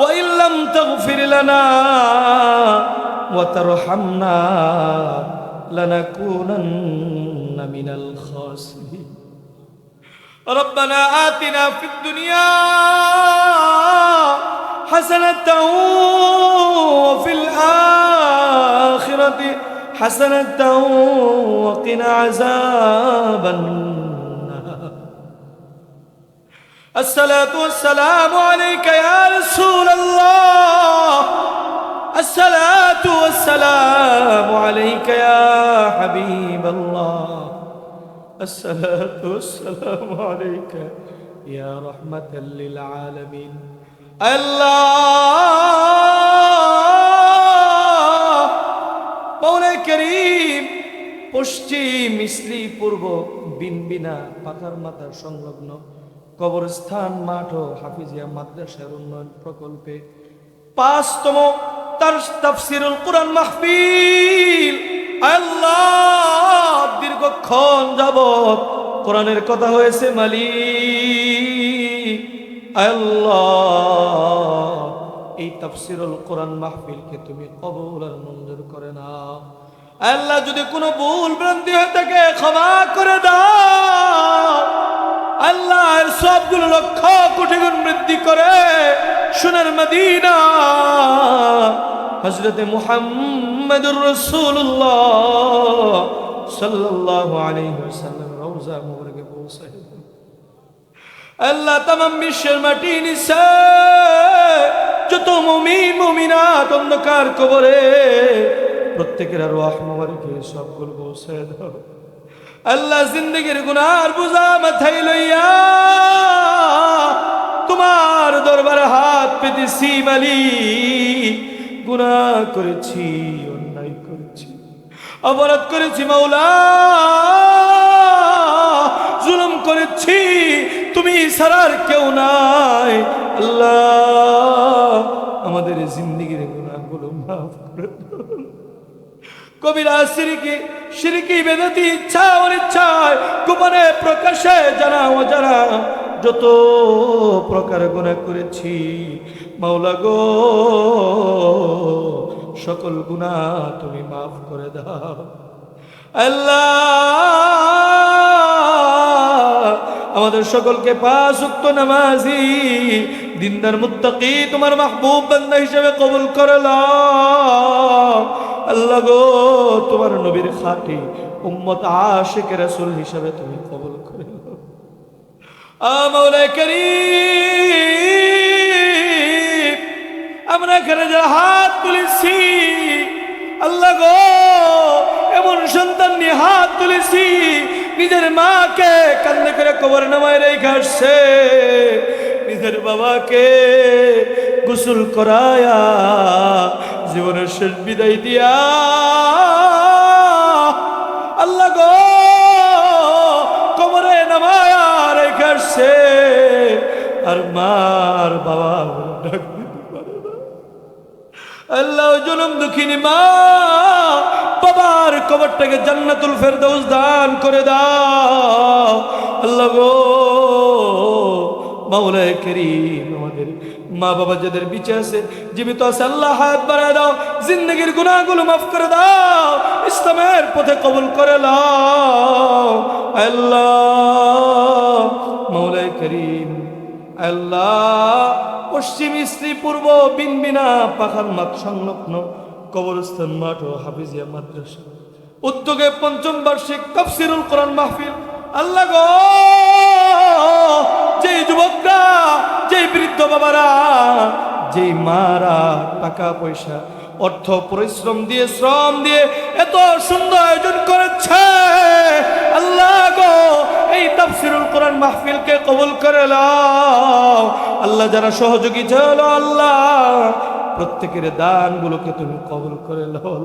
وإن لم تغفر لنا وترحمنا لنكونن من الخاسرين ربنا آتنا في الدنيا حسنة وفي الآخرة حسنة وقنا عذاب النار. الصلاة والسلام عليك يا رسول الله. الصلاة والسلام عليك يا حبيب الله. الصلاة والسلام عليك يا رحمة للعالمين. আল্লাহ মৌলা করিম, পশ্চিম ইসলি পূর্ব বিনবিনা পাথার মাথার সংলগ্ন কবরস্থান মাঠ ও হাফিজিয়া মাদ্রাসার উন্নয়ন প্রকল্পে ৫তম তাফসীরুল কুরআন মাহফিল, আল্লাহ দীর্ঘক্ষণ যাবত কোরআনের কথা হয়েছে মালিক। আল্লাহ এই তাফসীরুল কুরআন মাহফিলকে তুমি কবুল আর মঞ্জুর করে নাও। আল্লাহ যদি কোনো ভুল ভ্রান্তি হয়ে থাকে ক্ষমা করে দাও। আল্লাহ এর সবগুলো লক্ষ কোটি গুণ বৃদ্ধি করে সোনার মদিনা হযরতে মুহাম্মদুর রাসূলুল্লাহ সাল্লাল্লাহু আলাইহি ওয়াসাল্লাম রওজা মুবারকে পৌঁছায় দাও। আল্লাহ তামাম বিশ্বের মাটি নিচে যত মুমিন মুমিনাত অন্ধকার কবরে প্রত্যেকের রূহ মুবারকে সবগুলো পৌঁছায় দাও। আল্লাহ জিন্দেগির গুনার বোঝা মাথায় লইয়া তোমার দরবারে হাত পেতেছি মালিক। গুনাহ করেছি, অন্যায় করেছি, অপরাধ করেছি মাওলা, জুলুম করেছি, তুমি ছাড়ার কেউ নাই। আল্লাহ আমাদের জিন্দেগির গুনাহগুলো মাফ করে দাও। কবিরা শিরকি বেদাতি ইচ্ছা অনিচ্ছায় গোপনে প্রকাশে জানা অজানা যত প্রকার গুনাহ করেছি মাওলা গো, সকল গুনাহ তুমি মাফ করে দাও। আল্লাহ আমাদের সকলকে ৫ ওয়াক্ত নামাজি দিনদার মুত্তাকি তোমার মাহবুব বান্দা হিসেবে কবুল করে নাও। আল্লাহ গো তোমার নবীর খাঁটি উম্মত আশিক রাসূল হিসেবে তুমি কবুল করে নাও। মাওলা কারীম আমরা এখানে যারা হাত তুলেছি আল্লাহ গো, এমন সন্তান নিয়ে হাত তুলেছি নিজের মাকে কান্দে করে কবর নামায় রেখে আসছে, নিজের বাবাকে গোসল করায়া জীবনের শেষ বিদায় দিয়া আল্লাহ গো কবরে নামায়া রেখে আসছে, আর মার বাবা ডাক দিতে পারে না। আল্লাহ জনম দুঃখিনী মা বাবার কবরটাকে জান্নাতুল ফেরদৌস দান করে দাও। আল্লাহ গো মাওলা কারীম আমাদের মা বাবা যাদের বেঁচে আছে জীবিত আছে আল্লাহ হায়াত বাড়ায় দাও, জিন্দেগির গুনাহগুলো মাফ করে দাও, ইসলামের পথে কবুল করে নাও। আল্লাহ মাওলা কারীম আল্লাহ পশ্চিম ইসলি পূর্ব বিনবিনা পাখার মাঠ সংলগ্ন কবরস্থান মাঠ ও হাফিজিয়া মাদ্রাসা উদ্যোগে ৫ম বার্ষিক তাফসীরুল কুরআন মাহফিল আল্লাহ গো, যেই যুবকরা, যেই বৃদ্ধ বাবারা, যেই মারা টাকা পয়সা অর্থ পরিশ্রম দিয়ে শ্রম দিয়ে এত সুন্দর আয়োজন করেছে আল্লাহ গো, এই তাফসীরুল কুরআন মাহফিলকে কবুল করে নাও। আল্লাহ যারা সহযোগিতা হলো আল্লাহ প্রত্যেকের দানগুলোকে তুমি কবুল করে নাও।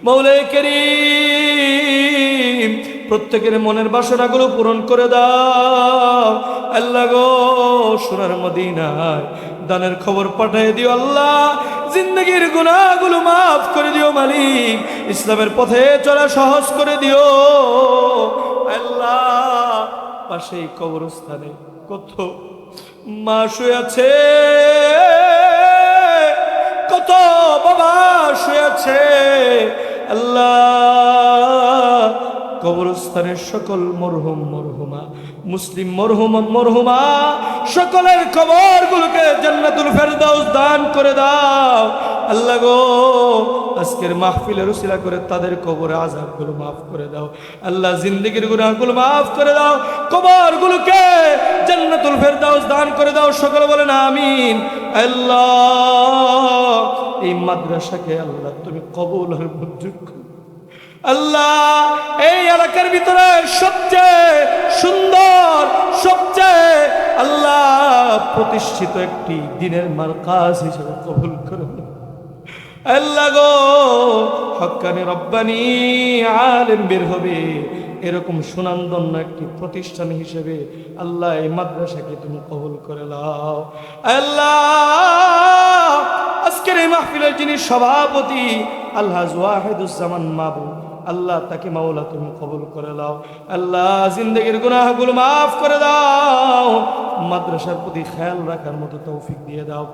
মাওলা কারীম প্রত্যেকের মনের বাসনাগুলো পূরণ করে দাও। আল্লাহ গো সোনার মদিনায় দানের খবর পাঠিয়ে দিও আল্লাহ, জিন্দগির গুনাহগুলো মাফ করে দিও মালিক, ইসলামের পথে চলা সহজ করে দিও আল্লাহ। পাশেই কবরস্থানে কত মা শুয়ে আছে, কত বাবা শুয়ে আছে আল্লাহ। কবরস্থানের সকল মরহুম মরহুমা, মুসলিম মরহুম মরহুমা, সকলের কবরগুলোকে জান্নাতুল ফেরদাউস দান করে দাও আল্লাহ গো। আজকের মাহফিলের উসিলা করে তাদের কবরে আযাবগুলো মাফ করে দাও আল্লাহ, জিন্দেগির গুনাহগুলো মাফ করে দাও, কবরগুলোকে জান্নাতুল ফেরদাউস দান করে দাও। সকলে বলেন আমিন। আল্লাহ এই মাদ্রাসাকে আল্লাহ তুমি কবুল আর মঞ্জুর করো আল্লাহ। এই এলাকার ভিতরে সবচেয়ে সুন্দর, সবচেয়ে আল্লাহ প্রতিষ্ঠিত একটি দিনের মারকাজ হিসেবে কবুল করো আল্লাহ গো। হক্কানি রব্বানি আলেম বের হবে এরকম সুনামধন্য একটি প্রতিষ্ঠান হিসেবে আল্লাহ এই মাদ্রাসাকে তুমি কবুল করে নাও আল্লাহ। আজকের এই মাহফিলের যিনি সভাপতি আলহাজ ওয়াহিদুজ্জামান মাবু আল্লাহ, তাকে মাওলা তুমি কবুল করে দাও আল্লাহ, জিন্দেগির গুনাহগুলো মাফ করে দাও, মাদ্রাসার প্রতি খেয়াল রাখার মতো তৌফিক দিয়ে দাও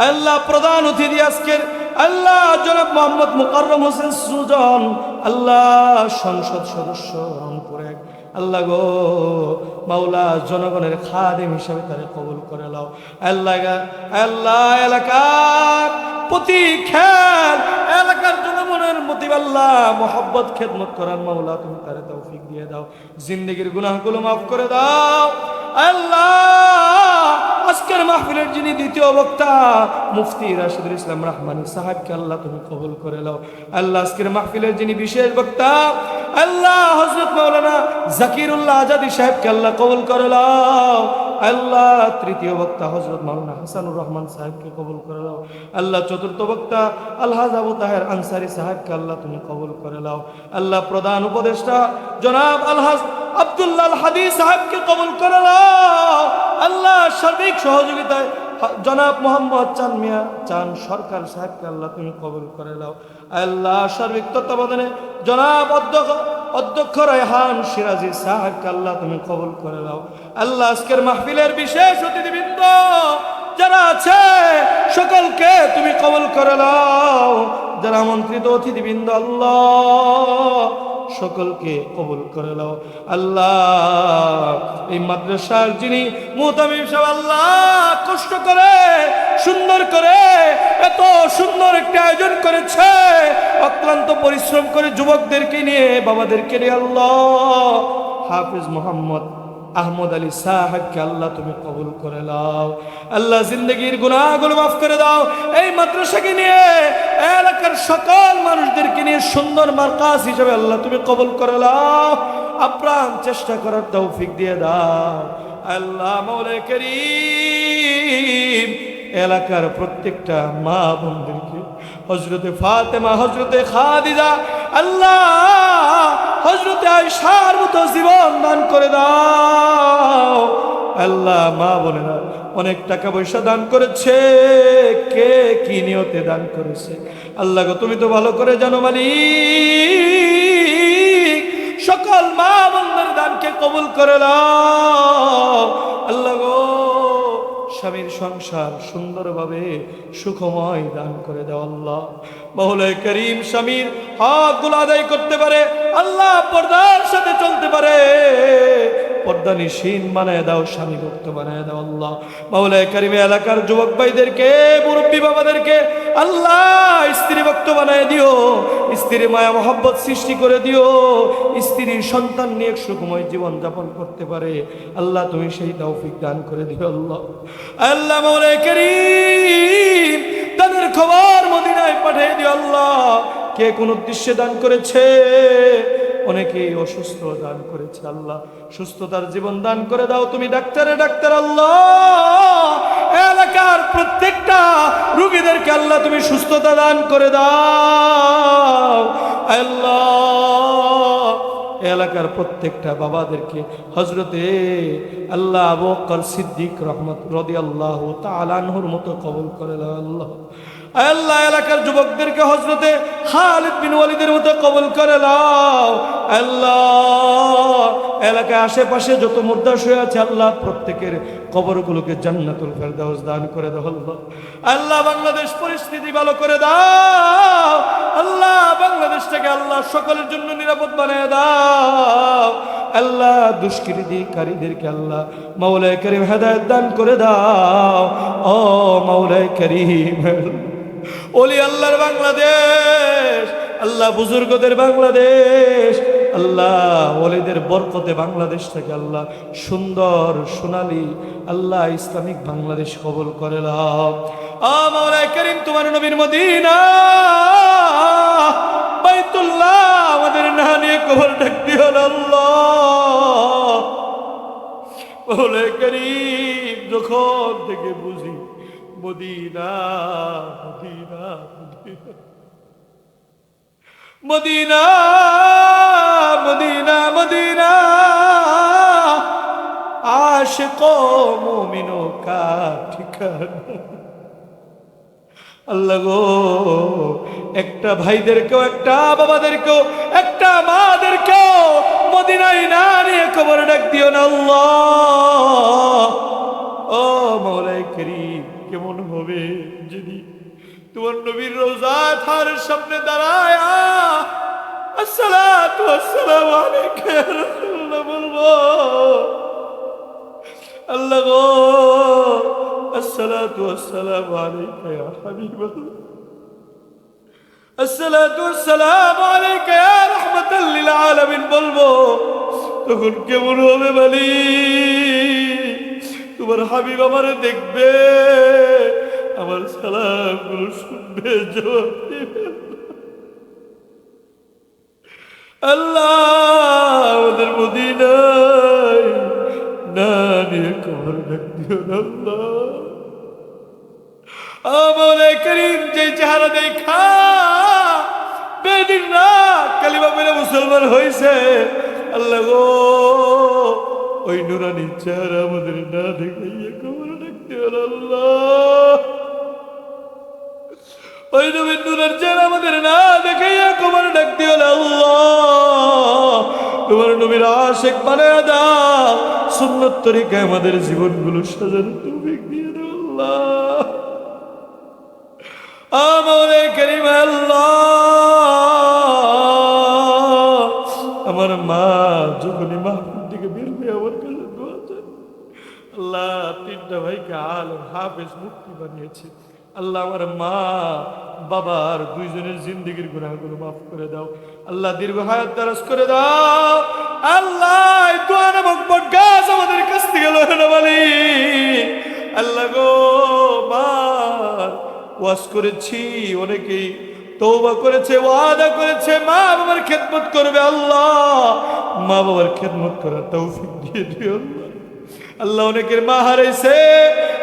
আল্লাহ। প্রধান অতিথি আজকের আল্লাহ জনাব মোহাম্মদ মুকাররম হোসেন সুজন আল্লাহ, সংসদ সদস্য রংপুর এক আল্লাহ গো মাওলা, জনগণের খাদেম হিসাবে তারে কবুল করে নাও আল্লাহ। আল্লাহ এলাকার প্রতি খেয়াল, এলাকার জনগণের প্রতি আল্লাহ মোহাব্বত খেদমত করার মাওলা তুমি তারে তৌফিক দিয়ে দাও, জিন্দেগির গুনাহগুলো মাফ করে দাও আল্লাহ। আজকের মাহফিলের যিনি দ্বিতীয় বক্তা মুফতি রাশিদুল ইসলাম রহমানী সাহেবকে আল্লাহ তুমি কবুল করে নাও আল্লাহ। আজকের মাহফিলের যিনি বিশেষ বক্তা আল্লাহ হযরত মাওলানা জাকিরুল্লাহ আজাদি সাহেবকে আল্লাহ কবুল করে নাও আল্লাহ। তৃতীয় বক্তা হযরত মাওলানা হাসানুর রহমান সাহেবকে কবুল করে নাও আল্লাহ। চতুর্থ বক্তা আলহাজ আবু তাহের আনসারী সাহেবকে আল্লাহ তুমি কবুল করে নাও আল্লাহ। প্রধান উপদেষ্টা জনাব আলহাজ আব্দুল্লাহ আল হাদি সাহেবকে কবুল করে নাও আল্লাহ। সার্বিক সহযোগিতায় জনাব মোহাম্মদ চান মিয়া চান সরকার সাহেবকে আল্লাহ তুমি কবুল করে নাও আল্লাহ। সার্বিক তত্ত্বাবধানে জনাব অধ্যক্ষ রায়হান সিরাজি সাহেবকে আল্লাহ তুমি কবুল করে নাও আল্লাহ। আজকের মাহফিলের বিশেষ অতিথিবৃন্দ যারা আছে সকলকে তুমি কবুল করে নাও, যারা আমন্ত্রিত অতিথিবৃন্দ আল্লাহ সকলকে কবুল করে নাও আল্লাহ। এই মাদ্রাসার যিনি মুহতামিম সাহেব আল্লাহ, কষ্ট করে সুন্দর করে এত সুন্দর একটা আয়োজন করেছে, অক্লান্ত পরিশ্রম করে যুবকদেরকে নিয়ে বাবাদেরকে নিয়ে আল্লাহ। হাফিজ মোহাম্মদ আহমদ আলী সাহেবকে আল্লাহ তুমি কবুল করে নাও আল্লাহ, জিন্দগির গুনাহগুলো মাফ করে দাও। এই মাদ্রাসাকে নিয়ে এলাকার সকল মানুষদেরকে নিয়ে সুন্দর মারকাজ হিসেবে আল্লাহ তুমি কবুল করে নাও, আপ্রাণ চেষ্টা করার তৌফিক দিয়ে দাও আল্লাহ। মাওলা করিম এলাকার প্রত্যেকটা মা বোনদেরকে, হযরতে ফাতেমা, হযরতে খাদিজা আল্লাহ, হযরতে আয়েশার মতো জীবন দান করে দাও আল্লাহ। মা বোনেরা অনেক টাকা পয়সা দান করেছে, কে কি নিয়তে দান করেছে আল্লাহ গো তুমি তো ভালো করে জানো মালিক। সকল মা বোনদের দানকে কবুল করে নাও আল্লাহ গো। স্বামীর সংসার সুন্দরভাবে সুখময় দান করে দাও আল্লাহ। মাওলা করিম স্বামীর হকগুলো আদায় করতে পারে আল্লাহ, পর্দার সাথে চলতে পারে, পর্দা নিশীন বানায় দাও, স্বামী ভক্ত বানায় দাও আল্লাহ। মাওলা করিম এলাকার যুবক ভাইদেরকে, মুরব্বী বাবাদেরকে আল্লাহ স্ত্রী ভক্ত বানায় দিও, স্ত্রীর মায়া মহব্বত সৃষ্টি করে দিও, স্ত্রীর সন্তান নিয়ে সুখময় জীবন যাপন করতে পারে আল্লাহ তুমি সেই তৌফিক দান করে দিও আল্লাহ। আল্লাহ মাওলা করিম দানের খবর মদিনায় পাঠিয়ে দিও আল্লাহ। কে কোন উদ্দেশ্যে দান করেছে, অনেকেই অসুস্থ দান করেছে আল্লাহ, সুস্থতার জীবন দান করে দাও তুমি ডাক্তারে ডাক্তার আল্লাহ। এলাকার প্রত্যেকটা রোগীদেরকে আল্লাহ তুমি সুস্থতা দান করে দাও আল্লাহ। এলাকার প্রত্যেকটা বাবাদেরকে হযরতে আল্লাহ আবু বকর সিদ্দিক রহমত রাদিয়াল্লাহু তাআলা আনহুর মতো কবুল করে নাও আল্লাহ। আল্লাহ এলাকার যুবকদেরকে হযরতে খালিদ বিন ওয়ালিদের মতো কবুল করে নাও আল্লাহ। এলাকার আশেপাশে যত মুর্দা শুয়ে আছে আল্লাহ প্রত্যেকের কবরগুলোকে জান্নাতুল ফেরদাউস দান করে দাও আল্লাহ। আল্লাহ বাংলাদেশ পরিস্থিতি ভালো করে দাও আল্লাহ। বাংলাদেশটাকে আল্লাহ সকলের জন্য নিরাপদ বানিয়ে দাও আল্লাহ। দুষ্কৃতিকারীদেরকে আল্লাহ মাওলায়ে কারীম হেদায়েত দান করে দাও ও মাওলায়ে কারীম। ওলি আল্লাহর বাংলাদেশ আল্লাহ, বুজুর্গদের বাংলাদেশ আল্লাহ, ওলিদের বরকতে বাংলাদেশ থেকে আল্লাহ সুন্দর সোনালী আল্লাহ ইসলামিক বাংলাদেশ কবুল করে নাও ও মাওলায়ে কারীম। তোমার নবীর মদিনা বাইতুল্লাহ আমাদের না নিয়ে কবর ডাক দিও না আল্লাহ। মাওলায়ে কারীম যখন থেকে বুঝি Medina Medina Medina Medina Medina আশিকো মুমিনো কা ঠিকানা আল্লাহ গো। একটা ভাইদেরকেও, একটা বাবাদেরকেও, একটা মাদেরকেও মদিনায় না নিয়ে কবর ডাক দিও না আল্লাহ ও মাওলায়ে কারীম। কেমন হবে যদি তোমার নবীর রওজা থারের সামনে দাঁড়ায় আসসালাতু ওয়াসসালামু আলাইকা ইয়া রাসূলুল্লাহ বলবো আল্লাহ গো আসসালাতু ওয়াসসালামু আলাইকা ইয়া হাবিবাল্লাহ, আসসালাতু ওয়াসসালামু আলাইকা ইয়া রাহমাতাল লিল আলামিন বলবো, তখন কেমন হবে মালিক? তোমার হাবিব আমারে দেখবে, আমার সালামগুলো শুনবে, জবাব দিবে। আল্লাহ আমাদের মদিনায় না নিয়ে কবর ডাক দিও না আল্লাহ। মাওলায়ে কারীম যে চেহারা দেখা বেদিন না কালিমা পড়ে মুসলমান হয়েছে আল্লাহ গো, ওই নুরানি চেহারা আমাদের না দেখাইয়া কবর ডাক দিও না আল্লাহ। ওই নবীর নূরের চেহারা আমাদের না দেখাইয়া কবর ডাক দিও না আল্লাহ। তোমার নবীর আশিক বানায়া দাও, সুন্নাত তরিকায় আমাদের জীবনগুলো সাজানো তৌফিক দিয়ে দাও আল্লাহ। মাওলায়ে কারীম আল্লাহ, আমার মা যখনই মাহফিল থেকে বের হয়ে আমার কাছে দোয়া চায় আল্লাহ, তিনটা ভাইকে আলেম হাফেজ মুফতি বানিয়েছে আল্লাহ। আমার মা বাবার দুইজনের জিন্দেগির গুনাহগুলো মাফ করে দাও আল্লাহ, দীর্ঘ হায়াত দারাজ করে দাও আল্লাহ। দোয়া নামক বটগাছ আমাদের কাছ থেকে লয় না মালিক আল্লাহ গো। মার ওয়াজ করেছি, অনেকেই তওবা করেছে, ওয়াদা করেছে মা বাবার খেদমত করবে আল্লাহ। মা বাবার খেদমত করার তৌফিক দিয়ে দিও আল্লাহ। আল্লাহ অনেকের মা হারাইছে,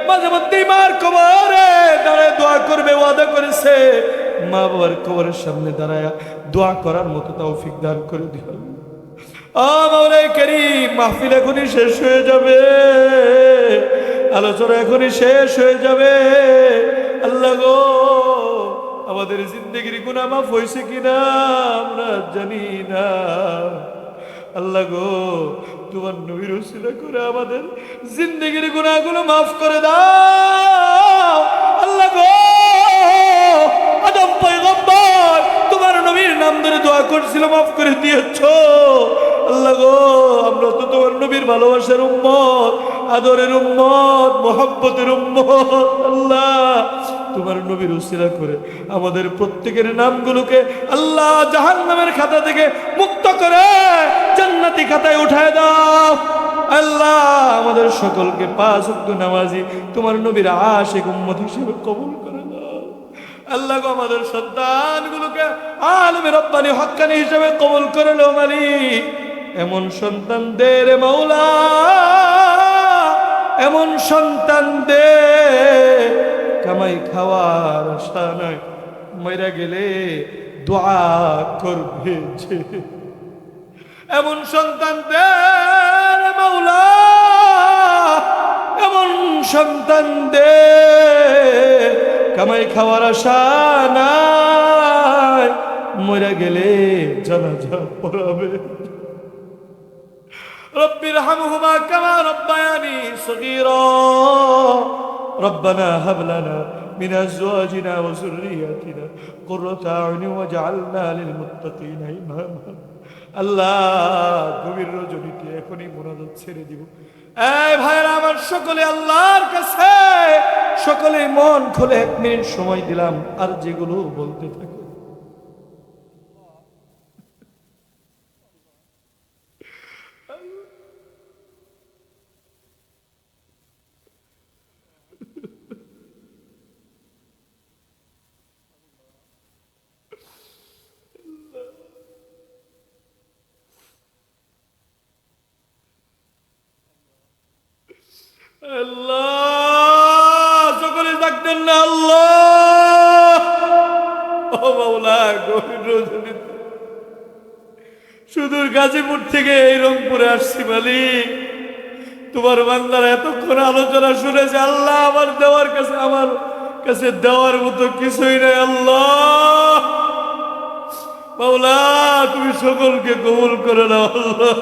মাঝে মধ্যে মার কবরে দাঁড়ায় দোয়া করবে, ওয়াদা করেছে, মা বাবার কবরের সামনে দাঁড়ায় দোয়া করার মতো তৌফিক দান করে দিও। মাওলায়ে কারীম মাহফিল এখনই শেষ হয়ে যাবে, আলোচনা এখনই শেষ হয়ে যাবে আল্লাহ গো। আমাদের জিন্দেগির গুনাহ মাফ হয়েছে কিনা আমরা জানি না আল্লাহ গো। তোমার নবীর উসিলা করে আমাদের জিন্দেগির গুনাহগুলো মাফ করে দাও আল্লাহ গো। আদম পয়গম্বর তোমার নবীর নাম ধরে দোয়া করছিল, মাফ করে দিয়েছো আল্লাহ গো। আমরা তো তোমার নবীর ভালোবাসার উম্মত, আদরের উম্মত, মোহাব্বতের উম্মত আল্লাহ। তোমার নবীর উসিলা করে আমাদের প্রত্যেকের নামগুলোকে আল্লাহ জাহান্নামের খাতা থেকে মুক্ত করে জান্নাতি খাতায় উঠায় দাও আল্লাহ। আমাদের সকলকে পাঁচ ওয়াক্ত নামাজি তোমার নবীর আশিক উম্মত হিসেবে কবুল করে দাও আল্লাহ গো। আমাদের সন্তানগুলোকে আলেমে রব্বানি হক্কানি হিসেবে কবুল করে নাও মালিক। এমন সন্তান দে রে মাওলা, এমন সন্তান দে কামাই খাওয়ার আশা নয়, মইরা গেলে দোয়া করবে যে এমন সন্তান দে রে মাওলা, এমন সন্তান দে কামাই খাওয়ার আশা নাই, মরে গেলে জানাজা পড়াবে। رب ارحمهما كما ربياني صغيرا ربنا هب لنا من ازواجنا وذرياتنا قرة اعين واجعلنا للمتقين اماما। আল্লাহ গভীর রজনীতে এখনই মোনাজাত ছেড়ে দিব। এই ভাইরা আমার, সকলে আল্লাহর কাছে সকলে মন খুলে 1 মিনিট সময় দিলাম, আর যেগুলো বলতে থাকে আল্লাহ, সকলে ডাকতেন না আল্লাহ। ও মাওলা, গভীর রজনীতে সুদূর গাজীপুর থেকে এই রংপুরে আসছি মালিক, তোমার বান্দারা এতক্ষণ আলোচনা শুনেছে আল্লাহ, আমার কাছে দেওয়ার মতো কিছুই নাই আল্লাহ। মাওলা, তুমি সকলকে কবুল করে নাও আল্লাহ।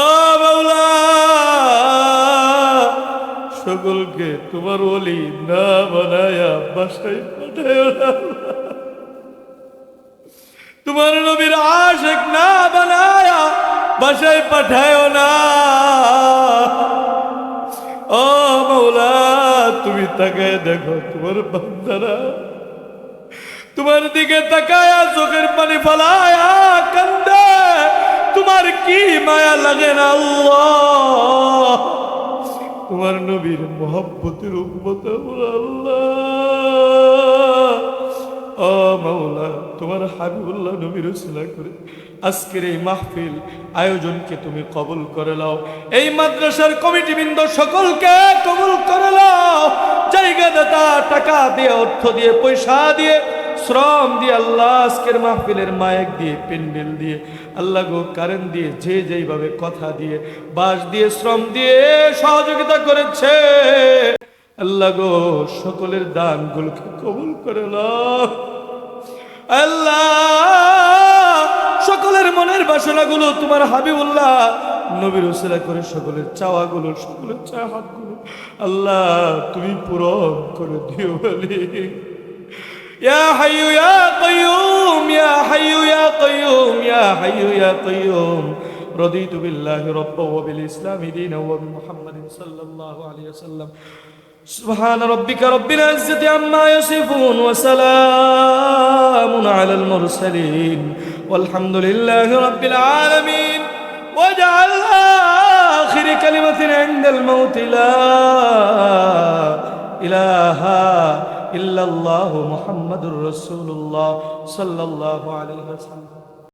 ও মাওলা, সকলকে তোমার ওলি না বানায়া বাসায় পাঠায় না, তোমার নবীর আশিক না বানায়া বাসায় পাঠায় না। ও মাওলা, তুমি তাকায় দেখো, তোমার বান্দারা তোমার দিকে তাকায়া চোখের পানি ফেলায়া কান্দে, তোমার কি মায়া লাগে না আল্লাহ? তোমার নবীর মোহাব্বতের উম্মত আমরা আল্লাহ। ও মাওলা, তোমার হাবিবুল্লাহ নবীর উসিলা করে আজকের এই মাহফিল আয়োজনকে তুমি কবুল করে নাও। এই মাদ্রাসার কমিটিবৃন্দ সকলকে কবুল করে নাও। জায়গা দাতা, টাকা দিয়ে, অর্থ দিয়ে, পয়সা দিয়ে, শ্রম দিয়ে আল্লাহ, আজকের মাহফিলের মাইক দিয়ে, প্যান্ডেল দিয়ে আল্লাহ গো, কারেন্ট দিয়ে, যে যেইভাবে কথা দিয়ে, বাঁশ দিয়ে, শ্রম দিয়ে সহযোগিতা করেছে আল্লাহ গো, সকলের দানগুলোকে কবুল করে নাও আল্লাহ। সকলের মনের বাসনাগুলো তোমার হাবিবুল্লাহ নবীর উসিলা করে সকলের চাওয়াগুলো, সকলের চাহাতগুলো আল্লাহ তুমি পূরণ করে দিও বলি। يا حي يا قيوم يا حي يا قيوم يا حي يا قيوم رضيت بالله ربا وبالإسلام دينا وبمحمد صلى الله عليه وسلم سبحان ربك رب العزة عما يصفون وسلام على المرسلين والحمد لله رب العالمين واجعل آخر كلمة عند الموت لا إله إلا الله محمد رسول الله صلى الله عليه وسلم